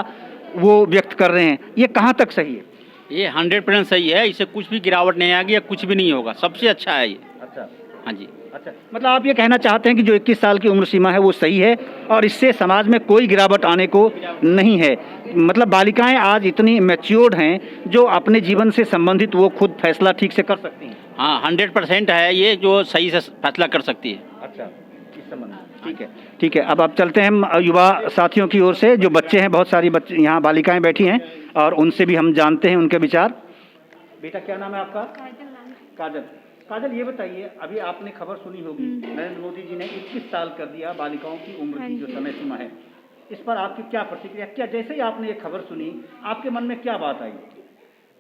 वो व्यक्त कर रहे हैं। ये कहाँ तक सही है? ये 100% सही है, इससे कुछ भी गिरावट नहीं आएगी या कुछ भी नहीं होगा, सबसे अच्छा है ये। अच्छा, हाँ जी। अच्छा, मतलब आप ये कहना चाहते हैं कि जो 21 साल की उम्र सीमा है वो सही है और इससे समाज में कोई गिरावट आने को नहीं है। मतलब बालिकाएं आज इतनी मैच्योर्ड हैं जो अपने जीवन से संबंधित वो खुद फैसला ठीक से कर सकती हैं। हाँ, 100% है ये, जो सही से फैसला कर सकती है। अच्छा, इस संबंध में ठीक है, ठीक है। अब आप चलते हैं युवा साथियों की ओर से, जो बच्चे हैं, बहुत सारी बच्चे यहाँ बालिकाएं बैठी हैं और उनसे भी हम जानते हैं उनके विचार। बेटा क्या नाम है आपका? काजल। काजल, ये बताइए, अभी आपने खबर सुनी होगी, नरेंद्र मोदी जी ने 21 साल कर दिया बालिकाओं की उम्र की जो समय सीमा है, इस पर आपकी क्या प्रतिक्रिया? क्या जैसे ही आपने ये खबर सुनी आपके मन में क्या बात आई?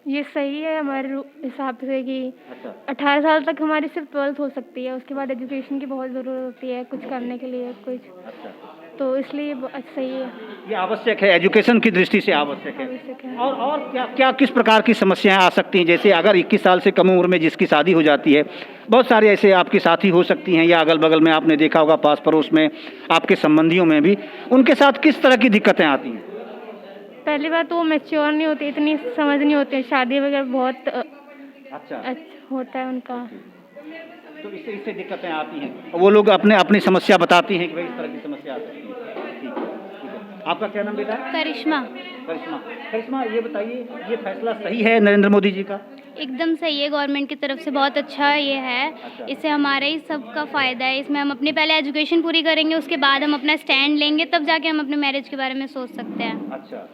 ये सही है हमारे हिसाब से कि अच्छा, 18 साल तक हमारी सिर्फ 12th हो सकती है, उसके बाद एजुकेशन की बहुत ज़रूरत होती है कुछ करने के लिए कुछ, अच्छा, तो इसलिए सही है, ये आवश्यक है, एजुकेशन की दृष्टि से आवश्यक है। और क्या किस प्रकार की समस्याएं आ सकती हैं? जैसे अगर 21 साल से कम उम्र में जिसकी शादी हो जाती है, बहुत सारे ऐसे आपके साथी हो सकती हैं या अगल बगल में आपने देखा होगा, पास पड़ोस में आपके संबंधियों में भी, उनके साथ किस तरह की दिक्कतें आती हैं? पहली बात तो वो मैच्योर नहीं होती, इतनी समझ नहीं होती है, शादी वगैरह बहुत अच्छा होता है उनका, तो इससे दिक्कतें आती हैं। वो लोग अपनी समस्या बताती हैं कि भाई इस तरह की समस्या आ सकती है। ठीक है। आपका क्या नाम बेटा? करिश्मा। करिश्मा, ये बताइए, ये फैसला सही है नरेंद्र मोदी जी का? एकदम सही है, गवर्नमेंट की तरफ से बहुत अच्छा ये है। अच्छा। इससे हमारे ही सबका फ़ायदा है, इसमें हम अपनी पहले एजुकेशन पूरी करेंगे, उसके बाद हम अपना स्टैंड लेंगे, तब जाके हम अपने मैरिज के बारे में सोच सकते हैं। अच्छा,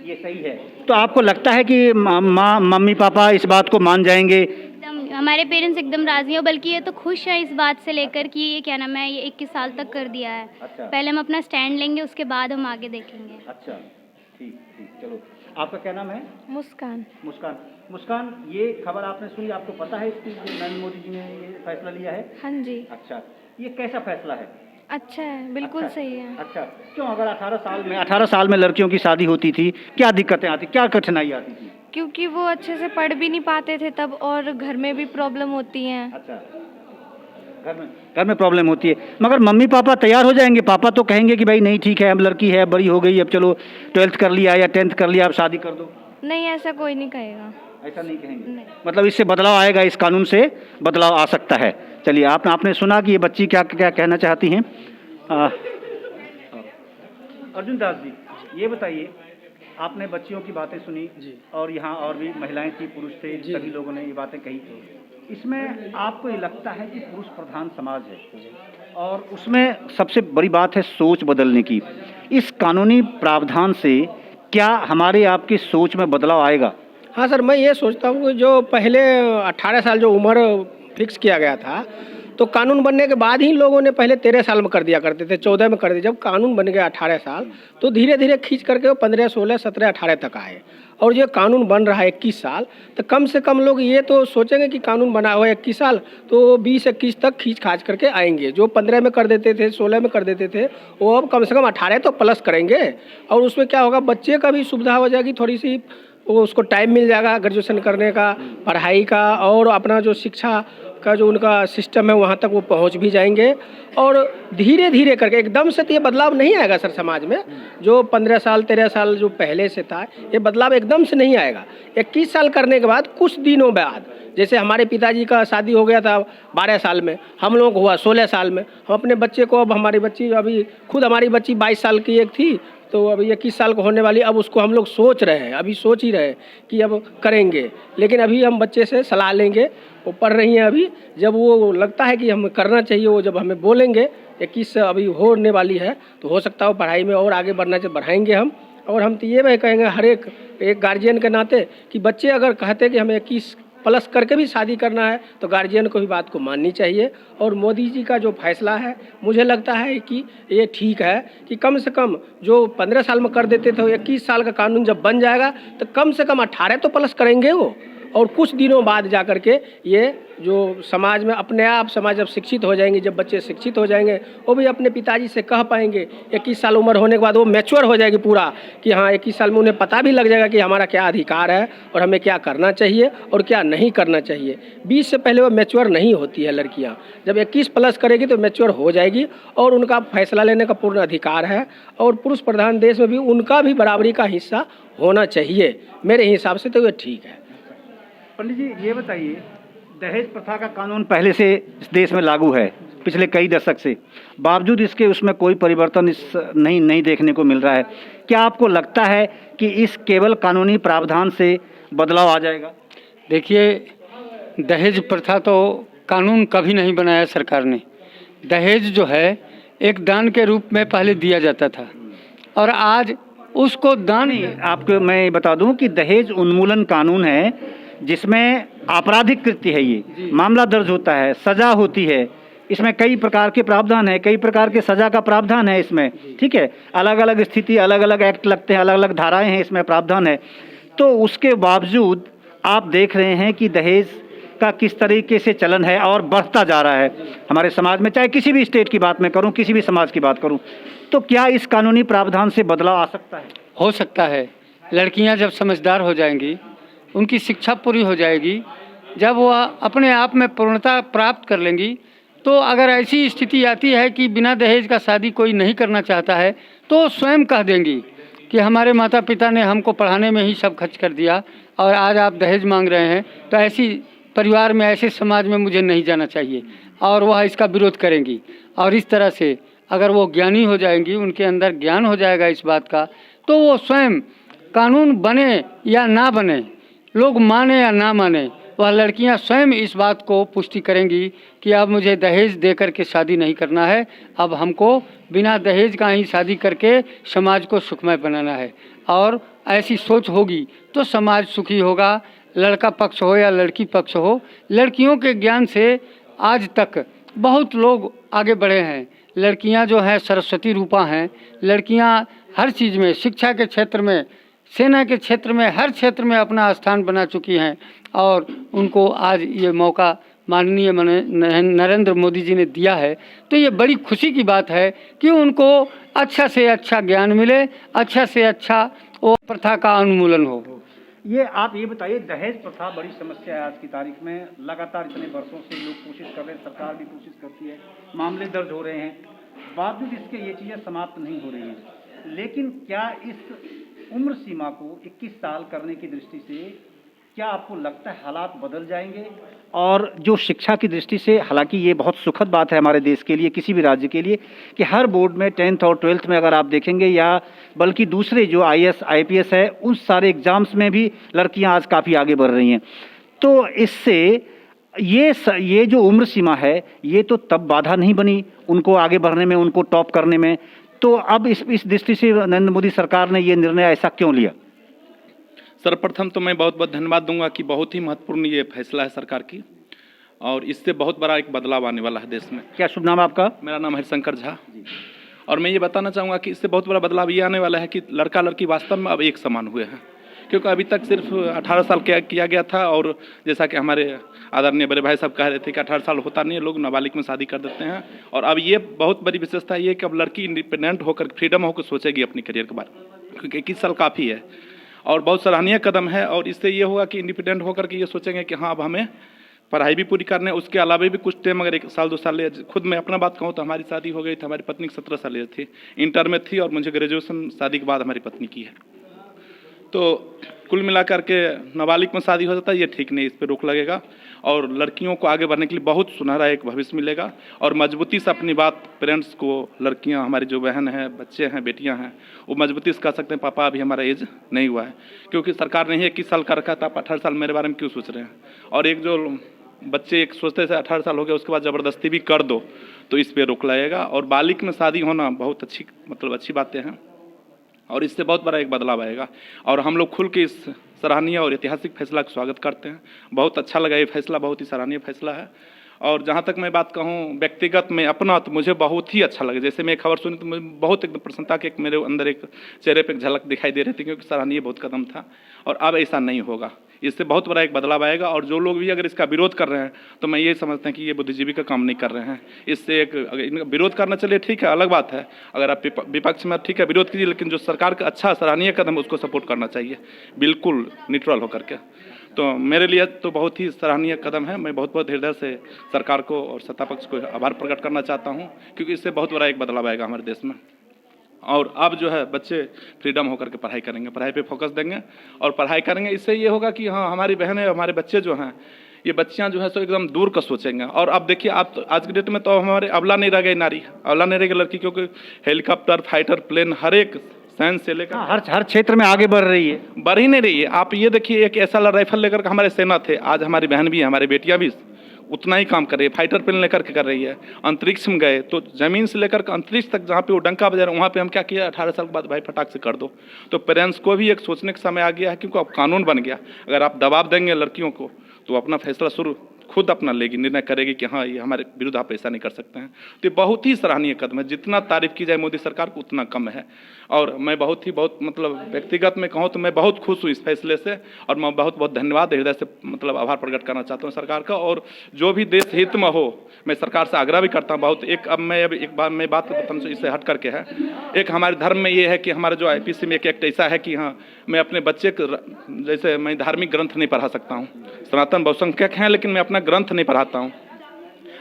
ये सही है। तो आपको लगता है कि मम्मी पापा इस बात को मान जाएंगे? एकदम, हमारे पेरेंट्स एकदम राजी हैं, बल्कि ये तो खुश हैं इस बात से लेकर कि ये क्या नाम है, ये 21 साल तक कर दिया है। अच्छा। पहले हम अपना स्टैंड लेंगे, उसके बाद हम आगे देखेंगे। अच्छा, ठीक, चलो। आपका क्या नाम है? मुस्कान। मुस्कान, ये खबर आपने सुनी, आपको पता है इसकी जो नरेंद्र मोदी जी ने ये फैसला लिया है? हाँ जी। अच्छा, ये कैसा फैसला है? अच्छा है, बिल्कुल अच्छा, सही है। अच्छा, क्यों? अगर 18 साल में लड़कियों की शादी होती थी, क्या दिक्कतें आती, क्या कठिनाई आती थी? क्योंकि वो अच्छे से पढ़ भी नहीं पाते थे तब, और घर में भी प्रॉब्लम होती हैं। अच्छा, घर में प्रॉब्लम होती है, मगर मम्मी पापा तैयार हो जाएंगे? पापा तो कहेंगे कि भाई नहीं ठीक है, अब लड़की है, बड़ी हो गई, अब चलो 12th कर लिया या 10th कर लिया, अब शादी कर दो। नहीं, ऐसा कोई नहीं कहेगा। ऐसा नहीं कहेंगे? नहीं। मतलब इससे बदलाव आएगा, इस कानून से बदलाव आ सकता है। चलिए, आपने सुना कि ये बच्ची क्या क्या कहना चाहती हैं। अर्जुन दास जी, ये बताइए, आपने बच्चियों की बातें सुनी जी, और यहाँ और भी महिलाएं थी, पुरुष थे, सभी लोगों ने ये बातें कही। इसमें आपको ये लगता है कि पुरुष प्रधान समाज है और उसमें सबसे बड़ी बात है सोच बदलने की। इस कानूनी प्रावधान से क्या हमारे आपकी सोच में बदलाव आएगा? हाँ सर, मैं ये सोचता हूँ कि जो पहले 18 साल जो उम्र फिक्स किया गया था, तो कानून बनने के बाद ही लोगों ने पहले 13 साल में कर दिया करते थे, 14 में कर दिया। जब कानून बन गया 18 साल, तो धीरे धीरे खींच करके वो 15, 16, 17, 18 तक आए। और ये कानून बन रहा है 21 साल, तो कम से कम लोग ये तो सोचेंगे कि कानून बना हुआ है 21 साल, तो 20-21 तक खींच खाच करके आएंगे। जो 15 में कर देते थे, 16 में कर देते थे, वो अब कम से कम 18 तो प्लस करेंगे। और उसमें क्या होगा, बच्चे का भी सुविधा हो जाएगी थोड़ी सी, वो उसको टाइम मिल जाएगा ग्रेजुएशन करने का, पढ़ाई का, और अपना जो शिक्षा का जो उनका सिस्टम है वहाँ तक वो पहुँच भी जाएंगे। और धीरे धीरे करके, एकदम से तो ये बदलाव नहीं आएगा सर समाज में। जो 15 साल 13 साल जो पहले से था, ये बदलाव एकदम से नहीं आएगा। 21 साल करने के बाद कुछ दिनों बाद, जैसे हमारे पिताजी का शादी हो गया था 12 साल में, हम लोग हुआ 16 साल में। हम अपने बच्चे को, अब हमारी बच्ची, अभी खुद हमारी बच्ची 22 साल की एक थी, तो अभी 21 साल को होने वाली, अब उसको हम लोग सोच रहे हैं, अभी सोच ही रहे हैं कि अब करेंगे। लेकिन अभी हम बच्चे से सलाह लेंगे, वो पढ़ रही हैं अभी, जब वो लगता है कि हमें करना चाहिए, वो जब हमें बोलेंगे 21 अभी होने वाली है, तो हो सकता है पढ़ाई में और आगे बढ़ना चाहिए, बढ़ाएंगे हम। और हम तो ये भी कहेंगे हर एक गार्जियन के नाते कि बच्चे अगर कहते कि हमें 21 प्लस करके भी शादी करना है, तो गार्जियन को भी बात को माननी चाहिए। और मोदी जी का जो फैसला है, मुझे लगता है कि ये ठीक है कि कम से कम जो 15 साल में कर देते थे, 21 साल का कानून जब बन जाएगा तो कम से कम 18 तो प्लस करेंगे वो। और कुछ दिनों बाद जा कर के ये जो समाज में अपने आप समाज जब शिक्षित हो जाएंगे, जब बच्चे शिक्षित हो जाएंगे, वो भी अपने पिताजी से कह पाएंगे। 21 साल उम्र होने के बाद वो मैच्योर हो जाएगी पूरा, कि हाँ 21 साल में उन्हें पता भी लग जाएगा कि हमारा क्या अधिकार है और हमें क्या करना चाहिए और क्या नहीं करना चाहिए। 20 से पहले वो मैच्योर नहीं होती है लड़कियाँ, जब 21 प्लस करेगी तो मैच्योर हो जाएगी और उनका फैसला लेने का पूर्ण अधिकार है। और पुरुष प्रधान देश में भी उनका भी बराबरी का हिस्सा होना चाहिए, मेरे हिसाब से तो ये ठीक है। पंडित जी, ये बताइए, दहेज प्रथा का कानून पहले से इस देश में लागू है पिछले कई दशक से, बावजूद इसके उसमें कोई परिवर्तन नहीं देखने को मिल रहा है। क्या आपको लगता है कि इस केवल कानूनी प्रावधान से बदलाव आ जाएगा? देखिए, दहेज प्रथा तो कानून कभी नहीं बनाया सरकार ने। दहेज जो है एक दान के रूप में पहले दिया जाता था, और आज उसको दान, आपको मैं बता दूं कि दहेज उन्मूलन कानून है जिसमें आपराधिक कृत्य है, ये मामला दर्ज होता है, सजा होती है, इसमें कई प्रकार के प्रावधान है, कई प्रकार के सजा का प्रावधान है इसमें, ठीक है। अलग अलग स्थिति, अलग अलग एक्ट लगते हैं, अलग अलग धाराएं हैं, इसमें प्रावधान है। तो उसके बावजूद आप देख रहे हैं कि दहेज का किस तरीके से चलन है और बढ़ता जा रहा है हमारे समाज में। चाहे किसी भी स्टेट की बात मैं करूं, किसी भी समाज की बात करूं, तो क्या इस कानूनी प्रावधान से बदलाव आ सकता है? हो सकता है। लड़कियां जब समझदार हो जाएंगी, उनकी शिक्षा पूरी हो जाएगी, जब वो अपने आप में पूर्णता प्राप्त कर लेंगी, तो अगर ऐसी स्थिति आती है कि बिना दहेज का शादी कोई नहीं करना चाहता है, तो स्वयं कह देंगी कि हमारे माता पिता ने हमको पढ़ाने में ही सब खर्च कर दिया और आज आप दहेज मांग रहे हैं, तो ऐसी परिवार में, ऐसे समाज में मुझे नहीं जाना चाहिए, और वह इसका विरोध करेंगी। और इस तरह से अगर वो ज्ञानी हो जाएंगी, उनके अंदर ज्ञान हो जाएगा इस बात का, तो वो स्वयं कानून बने या ना बने, लोग माने या ना माने, वह लड़कियां स्वयं इस बात को पुष्टि करेंगी कि अब मुझे दहेज दे करके शादी नहीं करना है, अब हमको बिना दहेज का ही शादी करके समाज को सुखमय बनाना है। और ऐसी सोच होगी तो समाज सुखी होगा, लड़का पक्ष हो या लड़की पक्ष हो। लड़कियों के ज्ञान से आज तक बहुत लोग आगे बढ़े हैं। लड़कियां जो हैं सरस्वती रूपा हैं। लड़कियां हर चीज़ में, शिक्षा के क्षेत्र में, सेना के क्षेत्र में, हर क्षेत्र में अपना स्थान बना चुकी हैं, और उनको आज ये मौका माननीय नरेंद्र मोदी जी ने दिया है। तो ये बड़ी खुशी की बात है कि उनको अच्छा से अच्छा ज्ञान मिले, अच्छा से अच्छा वो प्रथा का उन्मूलन हो। ये आप ये बताइए, दहेज प्रथा बड़ी समस्या है आज की तारीख में। लगातार इतने वर्षों से लोग कोशिश कर रहे हैं, सरकार भी कोशिश करती है, मामले दर्ज हो रहे हैं, बावजूद इसके ये चीज़ें समाप्त नहीं हो रही हैं। लेकिन क्या इस उम्र सीमा को 21 साल करने की दृष्टि से क्या आपको लगता है हालात बदल जाएंगे? और जो शिक्षा की दृष्टि से, हालांकि ये बहुत सुखद बात है हमारे देश के लिए, किसी भी राज्य के लिए, कि हर बोर्ड में 10th और 12th में अगर आप देखेंगे, या बल्कि दूसरे जो IAS IPS है उन सारे एग्जाम्स में भी लड़कियां आज काफ़ी आगे बढ़ रही हैं। तो इससे ये जो उम्र सीमा है ये तो तब बाधा नहीं बनी उनको आगे बढ़ने में, उनको टॉप करने में। तो अब इस दृष्टि से नरेंद्र मोदी सरकार ने ये निर्णय ऐसा क्यों लिया? सर्वप्रथम तो मैं बहुत बहुत धन्यवाद दूंगा कि बहुत ही महत्वपूर्ण ये फैसला है सरकार की, और इससे बहुत बड़ा एक बदलाव आने वाला है देश में। क्या शुभ नाम आपका? मेरा नाम हरिशंकर झा। और मैं ये बताना चाहूँगा कि इससे बहुत बड़ा बदलाव ये आने वाला है कि लड़का लड़की वास्तव में अब एक समान हुए हैं, क्योंकि अभी तक सिर्फ 18 साल किया गया था, और जैसा कि हमारे आदरणीय बड़े भाई साहब कह रहे थे कि 18 साल होता नहीं है, लोग नाबालिग में शादी कर देते हैं। और अब ये बहुत बड़ी विशेषता ये कि अब लड़की इंडिपेंडेंट होकर, फ्रीडम होकर सोचेगी अपनी करियर के बारे में, क्योंकि 21 साल काफ़ी है और बहुत सराहनीय कदम है। और इससे ये होगा कि इंडिपेंडेंट होकर के ये सोचेंगे कि हाँ अब हमें पढ़ाई भी पूरी करने, उसके अलावा भी कुछ टाइम अगर 1 साल 2 साल, खुद मैं अपना बात कहूँ तो हमारी शादी हो गई थी, हमारी पत्नी 17 साल एज थी, इंटर में थी, और मुझे ग्रेजुएशन शादी के बाद हमारी पत्नी की है। तो कुल मिलाकर के नाबालिग में शादी हो जाता है, ये ठीक नहीं, इस पर रोक लगेगा और लड़कियों को आगे बढ़ने के लिए बहुत सुनहरा एक भविष्य मिलेगा। और मजबूती से अपनी बात पेरेंट्स को, लड़कियां, हमारी जो बहन हैं, बच्चे हैं, बेटियां हैं, वो मजबूती से कह सकते हैं पापा अभी हमारा एज नहीं हुआ है, क्योंकि सरकार ने 21 साल का रखा था, आप 18 साल मेरे बारे में क्यों सोच रहे हैं? और एक जो बच्चे एक सोचते थे 18 साल हो गया उसके बाद ज़बरदस्ती भी कर दो, तो इस पर रोक लगेगा। और बालिग में शादी होना बहुत अच्छी बातें हैं, और इससे बहुत बड़ा एक बदलाव आएगा। और हम लोग खुल के इस सराहनीय और ऐतिहासिक फैसला का स्वागत करते हैं। बहुत अच्छा लगा, ये फैसला बहुत ही सराहनीय फैसला है। और जहाँ तक मैं बात कहूँ व्यक्तिगत में अपना, तो मुझे बहुत ही अच्छा लगा। जैसे मैं खबर सुनी तो मुझे बहुत एकदम प्रसन्नता के मेरे अंदर एक चेहरे पे एक झलक दिखाई दे रही थी, क्योंकि सराहनीय बहुत कदम था और अब ऐसा नहीं होगा। इससे बहुत बड़ा एक बदलाव आएगा। और जो लोग भी अगर इसका विरोध कर रहे हैं तो मैं ये समझता हूँ कि ये बुद्धिजीवी का काम नहीं कर रहे हैं। इससे एक इनका विरोध करना, चलिए ठीक है, अलग बात है, अगर आप विपक्ष में ठीक है विरोध कीजिए, लेकिन जो सरकार का अच्छा सराहनीय कदम है उसको सपोर्ट करना चाहिए, बिल्कुल न्यूट्रल होकर के। तो मेरे लिए तो बहुत ही सराहनीय कदम है। मैं बहुत बहुत हृदय से सरकार को और सत्ता पक्ष को आभार प्रकट करना चाहता हूँ, क्योंकि इससे बहुत बड़ा एक बदलाव आएगा हमारे देश में। और अब जो है बच्चे फ्रीडम होकर के पढ़ाई करेंगे, पढ़ाई पे फोकस देंगे और पढ़ाई करेंगे। इससे ये होगा कि हाँ हमारी बहनें, हमारे बच्चे जो हैं, ये बच्चियां जो है सो एकदम दूर का सोचेंगे। और अब देखिए, आप तो आज की डेट में तो हमारे अबला नहीं रह गई नारी, अबला नहीं रह गई लड़की, क्योंकि हेलीकॉप्टर, फाइटर प्लेन, हर एक साइंस से लेकर हर क्षेत्र में आगे बढ़ रही है, बढ़ ही नहीं रही है। आप ये देखिए, एक ऐसा राइफल लेकर हमारे सेना थे, आज हमारी बहन भी है, हमारी बेटियां भी उतना ही काम कर रही है, फाइटर प्लेन लेकर के कर रही है। अंतरिक्ष में गए तो जमीन से लेकर के अंतरिक्ष तक जहाँ पे वो डंका बजा रहे, वहाँ पे हम क्या किया, 18 साल के बाद भाई फटाक से कर दो। तो पेरेंट्स को भी एक सोचने का समय आ गया है, क्योंकि अब कानून बन गया। अगर आप दबाव देंगे लड़कियों को तो अपना फैसला खुद अपना लेगी, निर्णय करेगी कि हाँ ये हमारे विरुद्ध आप ऐसा नहीं कर सकते हैं। तो ये बहुत ही सराहनीय कदम है। जितना तारीफ की जाए मोदी सरकार को उतना कम है। और मैं बहुत मतलब व्यक्तिगत में कहूँ तो मैं बहुत खुश हूँ इस फैसले से, और मैं बहुत बहुत धन्यवाद हृदय से मतलब आभार प्रकट करना चाहता हूँ सरकार का। और जो भी देश हित में हो, मैं सरकार से आग्रह भी करता हूँ बहुत। एक बात बताना इससे हट करके है, एक हमारे धर्म में ये है कि हमारे जो IPC में एक एक्ट ऐसा है कि हाँ मैं अपने बच्चे को, जैसे मैं धार्मिक ग्रंथ नहीं पढ़ा सकता हूँ, सनातन बहुसंख्यक हैं, लेकिन मैं अपना ग्रंथ नहीं पढ़ाता हूँ।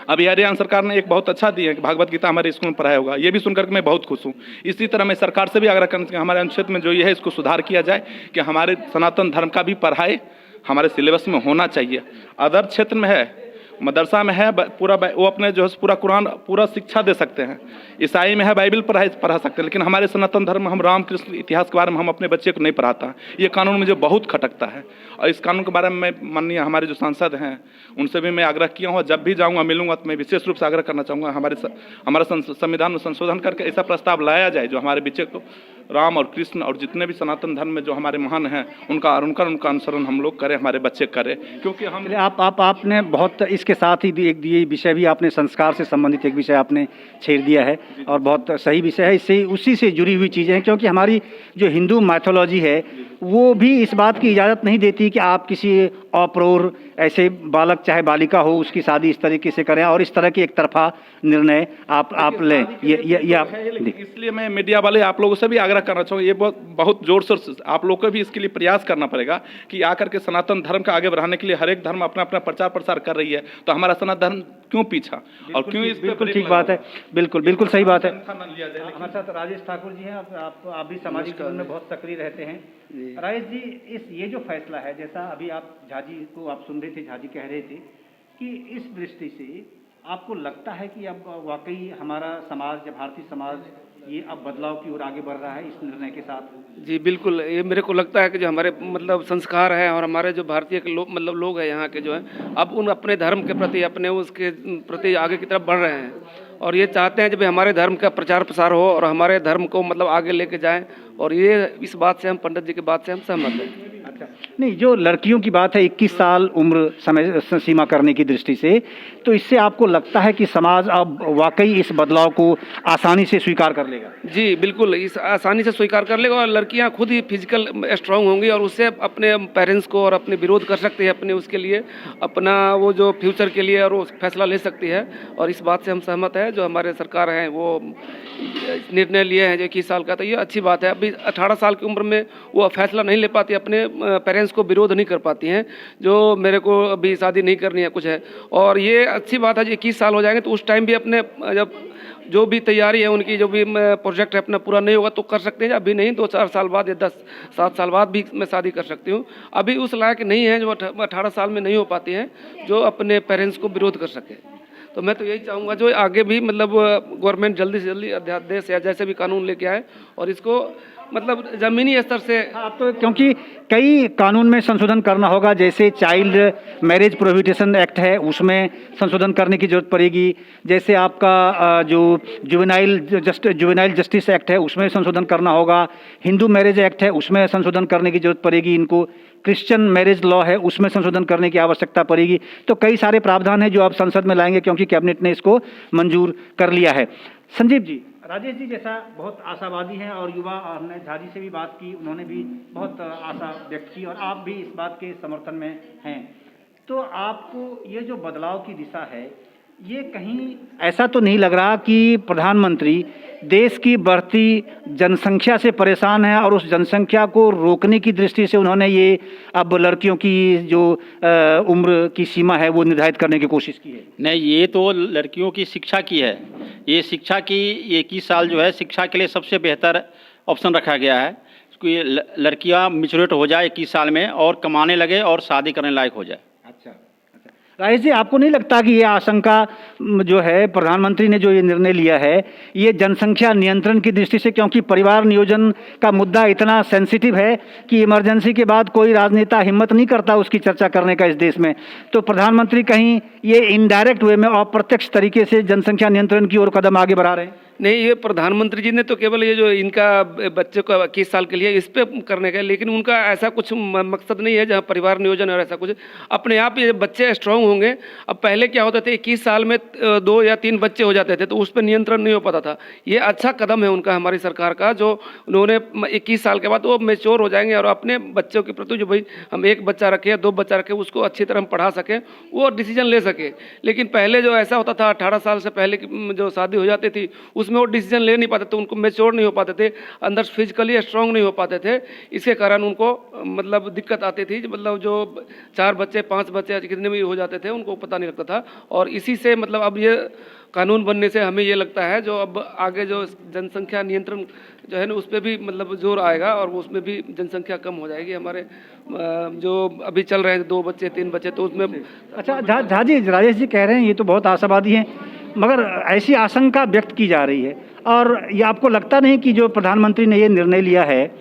अब हरियाणा सरकार ने एक बहुत अच्छा दिया है कि भागवत गीता हमारे स्कूल में पढ़ाया होगा, ये भी सुनकर के मैं बहुत खुश हूँ। इसी तरह मैं सरकार से भी आग्रह करना चाहिए हमारे क्षेत्र में जो ये है इसको सुधार किया जाए, कि हमारे सनातन धर्म का भी पढ़ाई हमारे सिलेबस में होना चाहिए। अदर क्षेत्र में है, मदरसा में है पूरा, वो अपने जो है पूरा कुरान पूरा शिक्षा दे सकते हैं। ईसाई में है बाइबल पढ़ा सकते हैं, लेकिन हमारे सनातन धर्म में हम राम कृष्ण इतिहास के बारे में हम अपने बच्चे को नहीं पढ़ाता। ये कानून मुझे बहुत खटकता है, और इस कानून के बारे में मैं माननीय हमारे जो सांसद हैं उनसे भी मैं आग्रह किया हूँ। जब भी जाऊँगा मिलूंगा तो मैं विशेष रूप से आग्रह करना चाहूँगा हमारा संविधान में संशोधन करके ऐसा प्रस्ताव लाया जाए जो हमारे बच्चे को राम और कृष्ण और जितने भी सनातन धर्म में जो हमारे महान हैं उनका अनुसरण हम लोग करें, हमारे बच्चे करें। क्योंकि हम आपने बहुत इसके साथ ही एक ये विषय भी आपने संस्कार से संबंधित एक विषय आपने छेड़ दिया है, और बहुत सही विषय है। इससे उसी से जुड़ी हुई चीज़ें हैं, क्योंकि हमारी जो हिंदू मैथोलॉजी है वो भी इस बात की इजाज़त नहीं देती कि आप किसी अप्रौढ़ ऐसे बालक चाहे बालिका हो उसकी शादी इस तरीके से करें, और इस तरह की एक तरफा निर्णय आप लें। ये इसलिए मैं मीडिया वाले आप लोगों से भी आग्रह आग्रह करना चाहूँगा, ये बहुत जोर शोर से आप लोग को भी इसके लिए प्रयास करना पड़ेगा कि आकर के सनातन धर्म का आगे बढ़ाने के लिए हर एक धर्म अपना अपना प्रचार प्रसार कर रही है, तो हमारा सनातन धर्म क्यों पीछा और क्यों इस पे बिल्कुल ठीक बात है, बिल्कुल सही बात है। लेकिन हमारे साथ राजेश ठाकुर जी हैं, आप भी सामाजिक जीवन में बहुत सक्रिय रहते हैं। राजेश जी, ये जो फैसला है, जैसा अभी आप झाजी को आप सुन रहे थे, झाजी कह रहे थे कि इस दृष्टि से आपको लगता है कि अब वाकई हमारा समाज या भारतीय समाज ये अब बदलाव की ओर आगे बढ़ रहा है इस निर्णय के साथ? जी बिल्कुल, ये मेरे को लगता है कि जो हमारे मतलब संस्कार है और हमारे जो भारतीय के लोग हैं यहाँ के जो है, अब उन अपने धर्म के प्रति, अपने उसके प्रति आगे की तरफ बढ़ रहे हैं और ये चाहते हैं जब हमारे धर्म का प्रचार प्रसार हो और हमारे धर्म को मतलब आगे लेके जाएं, और ये इस बात से हम पंडित जी की बात से हम सहमत हैं। अच्छा, नहीं, जो लड़कियों की बात है 21 साल उम्र समय सीमा करने की दृष्टि से, तो इससे आपको लगता है कि समाज अब वाकई इस बदलाव को आसानी से स्वीकार कर लेगा? जी बिल्कुल, इस आसानी से स्वीकार कर लेगा और लड़कियां खुद ही फिजिकल स्ट्रांग होंगी और उससे अपने पेरेंट्स को और अपने विरोध कर सकती है, अपने उसके लिए अपना वो जो फ्यूचर के लिए और वो फैसला ले सकती है। और इस बात से हम सहमत हैं, जो हमारे सरकार हैं वो निर्णय लिए हैं जो 21 साल का, तो ये अच्छी बात है। अभी 18 साल की उम्र में वो फैसला नहीं ले पाती, अपने पेरेंट्स को विरोध नहीं कर पाती हैं, जो मेरे को अभी शादी नहीं करनी है कुछ है, और ये अच्छी बात है। जो 21 साल हो जाएंगे तो उस टाइम भी अपने जब जो भी तैयारी है उनकी, जो भी प्रोजेक्ट है अपना पूरा नहीं होगा तो कर सकते हैं, अभी नहीं 2-4 साल बाद या 10-7 साल बाद भी मैं शादी कर सकती हूँ। अभी उस लायक नहीं है जो 18 साल में नहीं हो पाती हैं, जो अपने पेरेंट्स को विरोध कर सके। तो मैं तो यही चाहूँगा जो आगे भी मतलब गवर्नमेंट जल्दी से जल्दी अध्यादेश या जैसे भी कानून लेके आए और इसको मतलब ज़मीनी स्तर से। आप तो क्योंकि कई कानून में संशोधन करना होगा, जैसे चाइल्ड मैरिज प्रोहिबिशन एक्ट है उसमें संशोधन करने की जरूरत पड़ेगी, जैसे आपका जो जुवेनाइल जस्टिस एक्ट है उसमें संशोधन करना होगा, हिंदू मैरिज एक्ट है उसमें संशोधन करने की जरूरत पड़ेगी, इनको क्रिश्चियन मैरिज लॉ है उसमें संशोधन करने की आवश्यकता पड़ेगी। तो कई सारे प्रावधान हैं जो आप संसद में लाएंगे क्योंकि कैबिनेट ने इसको मंजूर कर लिया है। संजीव जी, राजेश जी जैसा बहुत आशावादी हैं और युवा, हमने झाजी से भी बात की, उन्होंने भी बहुत आशा व्यक्त की और आप भी इस बात के समर्थन में हैं, तो आपको ये जो बदलाव की दिशा है, ये कहीं ऐसा तो नहीं लग रहा कि प्रधानमंत्री देश की बढ़ती जनसंख्या से परेशान है और उस जनसंख्या को रोकने की दृष्टि से उन्होंने ये अब लड़कियों की जो उम्र की सीमा है वो निर्धारित करने की कोशिश की है? नहीं, ये तो लड़कियों की शिक्षा की है। ये शिक्षा की 21 साल जो है शिक्षा के लिए सबसे बेहतर ऑप्शन रखा गया है कि लड़कियां मैच्योर हो जाए 21 साल में और कमाने लगे और शादी करने लायक हो जाए। अच्छा, राजेश जी, आपको नहीं लगता कि ये आशंका जो है प्रधानमंत्री ने जो ये निर्णय लिया है ये जनसंख्या नियंत्रण की दृष्टि से, क्योंकि परिवार नियोजन का मुद्दा इतना सेंसिटिव है कि इमरजेंसी के बाद कोई राजनेता हिम्मत नहीं करता उसकी चर्चा करने का इस देश में, तो प्रधानमंत्री कहीं ये इनडायरेक्ट वे में अप्रत्यक्ष तरीके से जनसंख्या नियंत्रण की ओर कदम आगे बढ़ा रहे हैं? नहीं, ये प्रधानमंत्री जी ने तो केवल ये जो इनका बच्चे को 21 साल के लिए इस पे करने का, लेकिन उनका ऐसा कुछ मकसद नहीं है जहाँ परिवार नियोजन और ऐसा कुछ, अपने आप ये बच्चे स्ट्रांग होंगे। अब पहले क्या होता था 21 साल में 2 या 3 बच्चे हो जाते थे तो उस पर नियंत्रण नहीं हो पाता था। ये अच्छा कदम है उनका, हमारी सरकार का, जो उन्होंने 21 साल के बाद वो मैच्योर हो जाएंगे और अपने बच्चों के प्रति जो भाई हम 1 बच्चा रखें 2 बच्चा रखें उसको अच्छी तरह हम पढ़ा सकें, वो डिसीजन ले सके। लेकिन पहले जो ऐसा होता था 18 साल से पहले की जो शादी हो जाती थी उसमें वो डिसीजन ले नहीं पाते थे, उनको मैच्योर नहीं हो पाते थे, अंदर फिजिकली स्ट्रांग नहीं हो पाते थे, इसके कारण उनको मतलब दिक्कत आती थी। मतलब जो 4 बच्चे 5 बच्चे कितने भी हो जाते थे उनको पता नहीं लगता था। और इसी से मतलब अब ये कानून बनने से हमें ये लगता है जो अब आगे जो जनसंख्या नियंत्रण जो है ना उस पर भी मतलब जोर आएगा और उसमें भी जनसंख्या कम हो जाएगी। हमारे जो अभी चल रहे हैं 2 बच्चे 3 बच्चे तो उसमें। अच्छा, झाजी, राजेश जी कह रहे हैं ये तो बहुत आशावादी हैं, मगर ऐसी आशंका व्यक्त की जा रही है और ये आपको लगता नहीं कि जो प्रधानमंत्री ने ये निर्णय लिया है,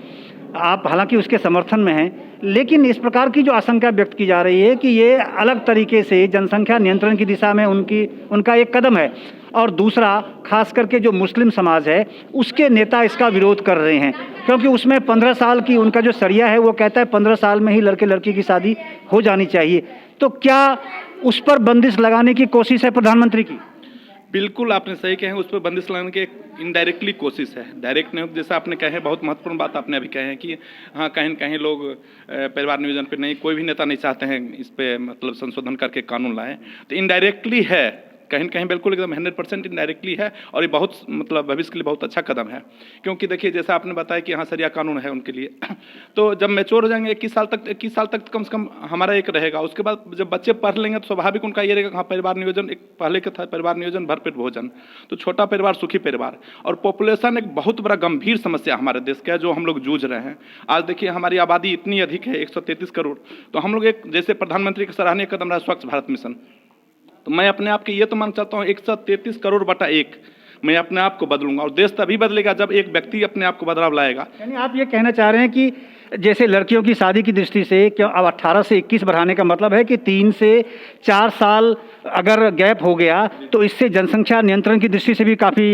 आप हालांकि उसके समर्थन में हैं, लेकिन इस प्रकार की जो आशंका व्यक्त की जा रही है कि ये अलग तरीके से जनसंख्या नियंत्रण की दिशा में उनका एक कदम है, और दूसरा खास करके जो मुस्लिम समाज है उसके नेता इसका विरोध कर रहे हैं क्योंकि उसमें 15 साल की उनका जो सरिया है वो कहता है 15 साल में ही लड़के लड़की की शादी हो जानी चाहिए। तो क्या उस पर बंदिश लगाने की कोशिश है प्रधानमंत्री की? बिल्कुल आपने सही कहे, उस पर बंदिश लगाने की इनडायरेक्टली कोशिश है, डायरेक्ट नहीं। जैसा आपने कहे, बहुत महत्वपूर्ण बात आपने अभी कहे हैं कि हाँ कहीं न कहीं लोग परिवार नियोजन पे नहीं, कोई भी नेता नहीं चाहते हैं इस पे मतलब संशोधन करके कानून लाएं, तो इनडायरेक्टली है कहीं न कहीं बिल्कुल एकदम 100% इनडायरेक्टली है और ये बहुत मतलब भविष्य के लिए बहुत अच्छा कदम है। क्योंकि देखिए जैसा आपने बताया कि यहाँ शरिया कानून है उनके लिए, तो जब मैच्योर हो जाएंगे 21 साल तक कम से कम हमारा एक रहेगा। उसके बाद जब बच्चे पढ़ लेंगे तो स्वाभाविक उनका ये रहेगा हाँ परिवार नियोजन, एक पहले का था परिवार नियोजन भरपेट भोजन, तो छोटा परिवार सुखी परिवार। और पॉपुलेशन एक बहुत बड़ा गंभीर समस्या हमारे देश का है जो हम लोग जूझ रहे हैं। आज देखिए हमारी आबादी इतनी अधिक है 133 करोड़, तो हम लोग एक जैसे प्रधानमंत्री का सराहनीय कदम रहा स्वच्छ भारत मिशन, तो मैं अपने आप के ये तो मान चाहता हूँ 133 करोड़ बटा 1 मैं अपने आप को बदलूंगा और देश तभी बदलेगा जब एक व्यक्ति अपने आप को बदलाव लाएगा। यानी आप ये कहना चाह रहे हैं कि जैसे लड़कियों की शादी की दृष्टि से क्यों अब 18 से 21 बढ़ाने का मतलब है कि 3 से 4 साल अगर गैप हो गया तो इससे जनसंख्या नियंत्रण की दृष्टि से भी काफ़ी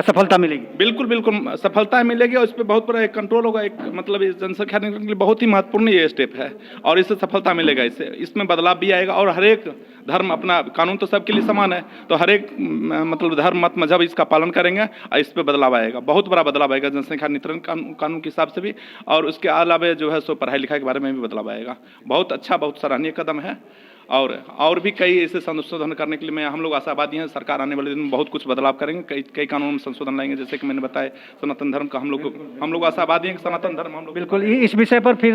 सफलता मिलेगी। बिल्कुल बिल्कुल सफलता मिलेगी और इस पर बहुत बड़ा एक कंट्रोल होगा। एक मतलब इस जनसंख्या नियंत्रण के लिए बहुत ही महत्वपूर्ण ये स्टेप है और इससे सफलता मिलेगा। इसमें बदलाव भी आएगा और हर एक धर्म अपना, कानून तो सबके लिए समान है, तो हर एक मतलब धर्म मत मजहब इसका पालन करेंगे और इस पर बदलाव आएगा, बहुत बड़ा बदलाव आएगा जनसंख्या नियंत्रण कानून के हिसाब से भी। और उसके अलावा जो है सो पढ़ाई लिखाई के बारे में भी बदलाव आएगा। बहुत अच्छा, बहुत सराहनीय कदम है और भी कई ऐसे संशोधन करने के लिए हम लोग आशावादी हैं। सरकार आने वाले दिन में बहुत कुछ बदलाव करेंगे, कई कानूनों में संशोधन लाएंगे। जैसे कि मैंने बताया सनातन धर्म का हम लोग आशावादी हैं कि सनातन धर्म हम लोग बिल्कुल इस विषय पर फिर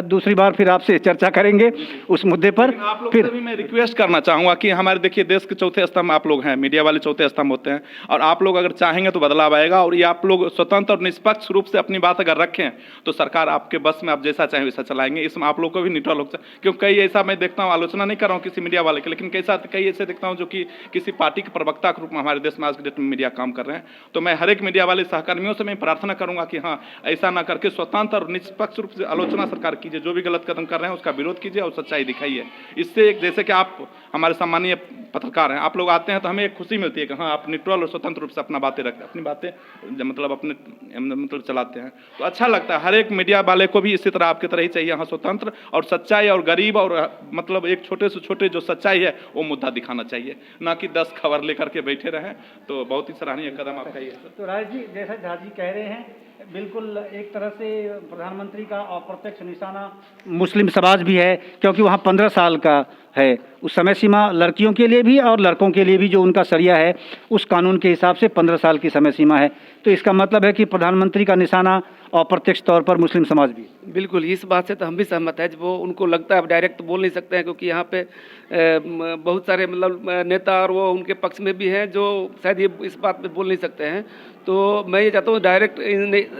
दूसरी बार फिर आपसे चर्चा करेंगे उस मुद्दे पर। आप लोग से भी मैं रिक्वेस्ट करना चाहूँगा कि हमारे देखिए देश के चौथे स्तंभ आप लोग हैं, मीडिया वाले चौथे स्तंभ होते हैं और आप लोग अगर चाहेंगे तो बदलाव आएगा। और ये आप लोग स्वतंत्र और निष्पक्ष रूप से अपनी बात अगर रखें तो सरकार आपके बस में आप जैसा चाहें वैसा चलाएंगे। इसमें आप लोग को भी न्यूट्रल हो चाहिए, क्योंकि कई ऐसा मैं देखता हूँ, आलोचना नहीं कर रहा हूँ किसी मीडिया वाले के, लेकिन कई ऐसे देखता हूं जो कि किसी पार्टी के प्रवक्ता के रूप में हमारे देश में आज के डेट में मीडिया काम कर रहे हैं। तो मैं हर एक मीडिया वाले सहकर्मियों से मैं प्रार्थना करूंगा कि हाँ ऐसा ना करके स्वतंत्र और निष्पक्ष रूप से आलोचना सरकार कीजिए, जो भी गलत कदम कर रहे हैं उसका विरोध कीजिए और सच्चाई दिखाइए। इससे जैसे कि आप हमारे सम्मानीय पत्रकार हैं, आप लोग आते हैं तो हमें एक खुशी मिलती है कि हाँ आप न्यूट्रल और स्वतंत्र रूप से अपना बातें रखते हैं, अपनी बातें मतलब अपने मतलब चलाते हैं, तो अच्छा लगता है। हर एक मीडिया वाले को भी इसी तरह आपकी तरह ही चाहिए, हाँ स्वतंत्र और सच्चाई और गरीब और मतलब एक छोटे से छोटे जो सच्चाई है वो मुद्दा दिखाना चाहिए, ना कि 10 खबर लेकर के बैठे रहें। तो बहुत ही सराहनीय कदम आपका ये है। तो राज जी, जैसा झा जी कह रहे हैं, बिल्कुल एक तरह से प्रधानमंत्री का अप्रत्यक्ष निशाना मुस्लिम समाज भी है, क्योंकि वहाँ 15 साल का है उस समय सीमा लड़कियों के लिए भी और लड़कों के लिए भी। जो उनका शरिया है उस कानून के हिसाब से 15 साल की समय सीमा है। तो इसका मतलब है कि प्रधानमंत्री का निशाना अप्रत्यक्ष तौर पर मुस्लिम समाज भी। बिल्कुल, इस बात से तो हम भी सहमत है। वो उनको लगता है डायरेक्ट बोल नहीं सकते हैं, क्योंकि यहाँ पे बहुत सारे मतलब नेता और वो उनके पक्ष में भी हैं जो शायद ये इस बात पे बोल नहीं सकते हैं। तो मैं ये चाहता हूँ डायरेक्ट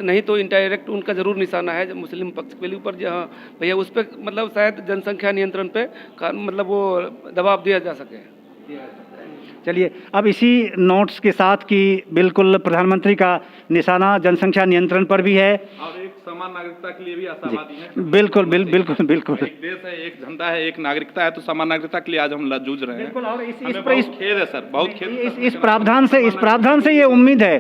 नहीं तो इनडायरेक्ट उनका जरूर निशाना है मुस्लिम पक्ष के ऊपर, जहाँ भैया उस पर मतलब शायद जनसंख्या नियंत्रण पे मतलब वो दबाव दिया जा सके। चलिए, अब इसी नोट्स के साथ कि बिल्कुल प्रधानमंत्री का निशाना जनसंख्या नियंत्रण पर भी है और एक समान नागरिकता के लिए भी आशावादी है। बिल्कुल बिल्कुल बिल्कुल एक देश है, एक झंडा है, एक नागरिकता है, तो समान नागरिकता के लिए आज हम जूझ रहे हैं। बिल्कुल, और इस खेद है सर, बहुत खेद। इस प्रावधान से ये उम्मीद है,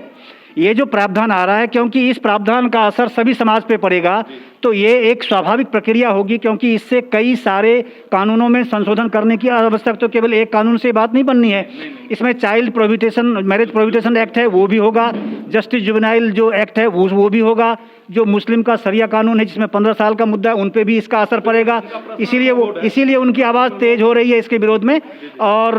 ये जो प्रावधान आ रहा है, क्योंकि इस प्रावधान का असर सभी समाज पे पड़ेगा, तो ये एक स्वाभाविक प्रक्रिया होगी, क्योंकि इससे कई सारे कानूनों में संशोधन करने की आवश्यकता तो केवल एक कानून से बात नहीं बननी है। इसमें चाइल्ड प्रोहिबिटेशन, मैरिज प्रोहिबिटेशन एक्ट है वो भी होगा, जस्टिस जुवेनाइल जो एक्ट है वो भी होगा, जो मुस्लिम का शरिया कानून है जिसमें 15 साल का मुद्दा है उन पे भी इसका असर पड़ेगा। इसीलिए उनकी आवाज़ तेज हो रही है इसके विरोध में। और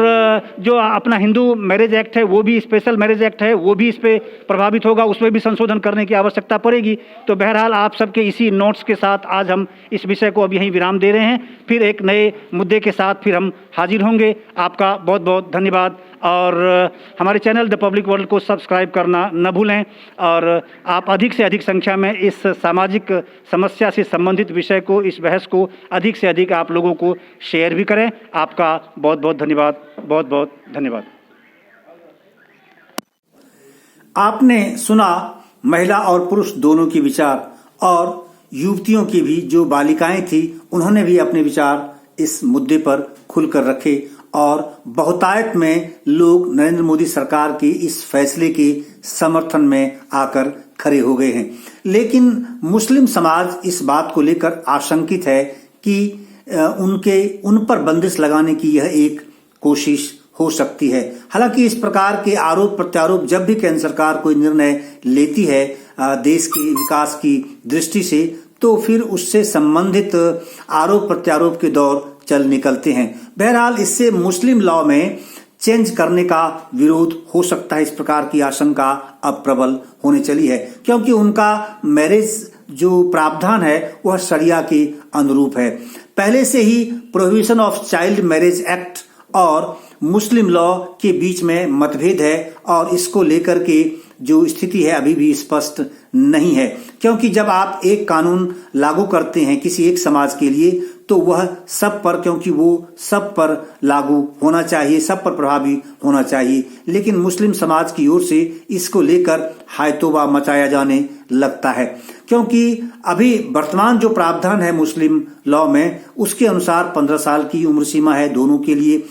जो अपना हिंदू मैरिज एक्ट है वो भी, स्पेशल मैरिज एक्ट है वो भी इस पर प्रभावित होगा, उसमें भी संशोधन करने की आवश्यकता पड़ेगी। तो बहरहाल आप सबके इसी नोट्स के साथ आज हम इस विषय को अब यहीं विराम दे रहे हैं। फिर एक नए मुद्दे के साथ फिर हम हाजिर होंगे। आपका बहुत बहुत धन्यवाद और हमारे चैनल द पब्लिक वर्ल्ड को सब्सक्राइब करना न भूलें और आप अधिक से अधिक संख्या में इस सामाजिक समस्या से संबंधित विषय को, इस बहस को अधिक से अधिक आप लोगों को शेयर भी करें। आपका बहुत बहुत धन्यवाद, बहुत बहुत धन्यवाद। आपने सुना महिला और पुरुष दोनों के विचार और युवतियों की भी, जो बालिकाएं थी उन्होंने भी अपने विचार इस मुद्दे पर खुलकर रखे और बहुतायत में लोग नरेंद्र मोदी सरकार के इस फैसले के समर्थन में आकर खड़े हो गए हैं। लेकिन मुस्लिम समाज इस बात को लेकर आशंकित है कि उन पर बंदिश लगाने की यह एक कोशिश हो सकती है। हालांकि इस प्रकार के आरोप प्रत्यारोप जब भी केंद्र सरकार कोई निर्णय लेती है देश के विकास की दृष्टि से, तो फिर उससे संबंधित आरोप प्रत्यारोप के दौर चल निकलते हैं। बहरहाल इससे मुस्लिम लॉ में चेंज करने का विरोध हो सकता है, इस प्रकार की आशंका अब प्रबल होने चली है, क्योंकि उनका मैरिज जो प्रावधान है वह शरिया के अनुरूप है। पहले से ही prohibition of child marriage act और मुस्लिम लॉ के बीच में मतभेद है और इसको लेकर के जो स्थिति है अभी भी स्पष्ट नहीं है, क्योंकि जब आप एक कानून लागू करते हैं किसी एक समाज के लिए तो वह सब पर, क्योंकि वो सब पर लागू होना चाहिए, सब पर प्रभावी होना चाहिए, लेकिन मुस्लिम समाज की ओर से इसको लेकर हाय तौबा मचाया जाने लगता है, क्योंकि अभी वर्तमान जो प्रावधान है मुस्लिम लॉ में उसके अनुसार 15 साल की उम्र सीमा है दोनों के लिए।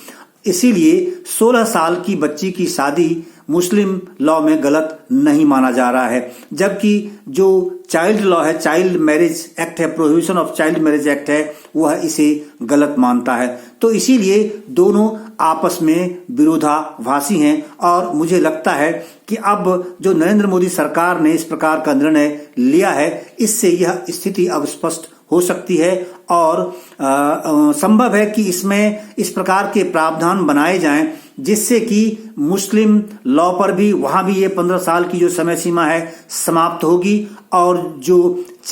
इसीलिए 16 साल की बच्ची की शादी मुस्लिम लॉ में गलत नहीं माना जा रहा है, जबकि जो चाइल्ड लॉ है, चाइल्ड मैरिज एक्ट है, prohibition of child marriage act है, वह इसे गलत मानता है। तो इसीलिए दोनों आपस में विरोधाभासी हैं और मुझे लगता है कि अब जो नरेंद्र मोदी सरकार ने इस प्रकार का निर्णय लिया है इससे यह स्थिति अब स्पष्ट हो सकती है और संभव है कि इसमें इस प्रकार के प्रावधान बनाए जाएं जिससे कि मुस्लिम लॉ पर भी वहां भी ये 15 साल की जो समय सीमा है समाप्त होगी और जो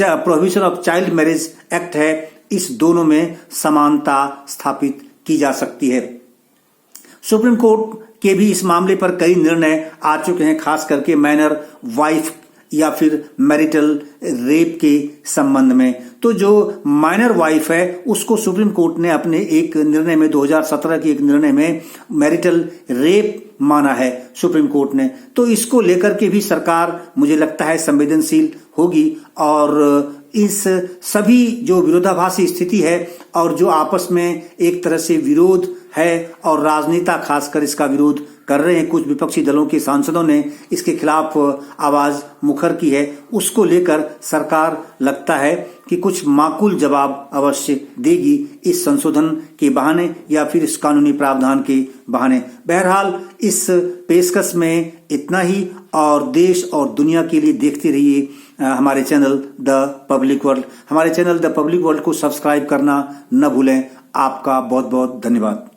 prohibition of child marriage act है इस दोनों में समानता स्थापित की जा सकती है। सुप्रीम कोर्ट के भी इस मामले पर कई निर्णय आ चुके हैं, खास करके माइनर वाइफ या फिर मैरिटल रेप के संबंध में। तो जो माइनर वाइफ है उसको सुप्रीम कोर्ट ने अपने एक निर्णय में 2017 के एक निर्णय में मैरिटल रेप माना है सुप्रीम कोर्ट ने। तो इसको लेकर के भी सरकार मुझे लगता है संवेदनशील होगी और इस सभी जो विरोधाभासी स्थिति है और जो आपस में एक तरह से विरोध है और राजनेता खासकर इसका विरोध कर रहे हैं, कुछ विपक्षी दलों के सांसदों ने इसके खिलाफ आवाज मुखर की है, उसको लेकर सरकार लगता है कि कुछ माकूल जवाब अवश्य देगी इस संशोधन के बहाने या फिर इस कानूनी प्रावधान के बहाने। बहरहाल इस पेशकश में इतना ही और देश और दुनिया के लिए देखते रहिए हमारे चैनल द पब्लिक वर्ल्ड। हमारे चैनल द पब्लिक वर्ल्ड को सब्सक्राइब करना न भूलें। आपका बहुत बहुत धन्यवाद।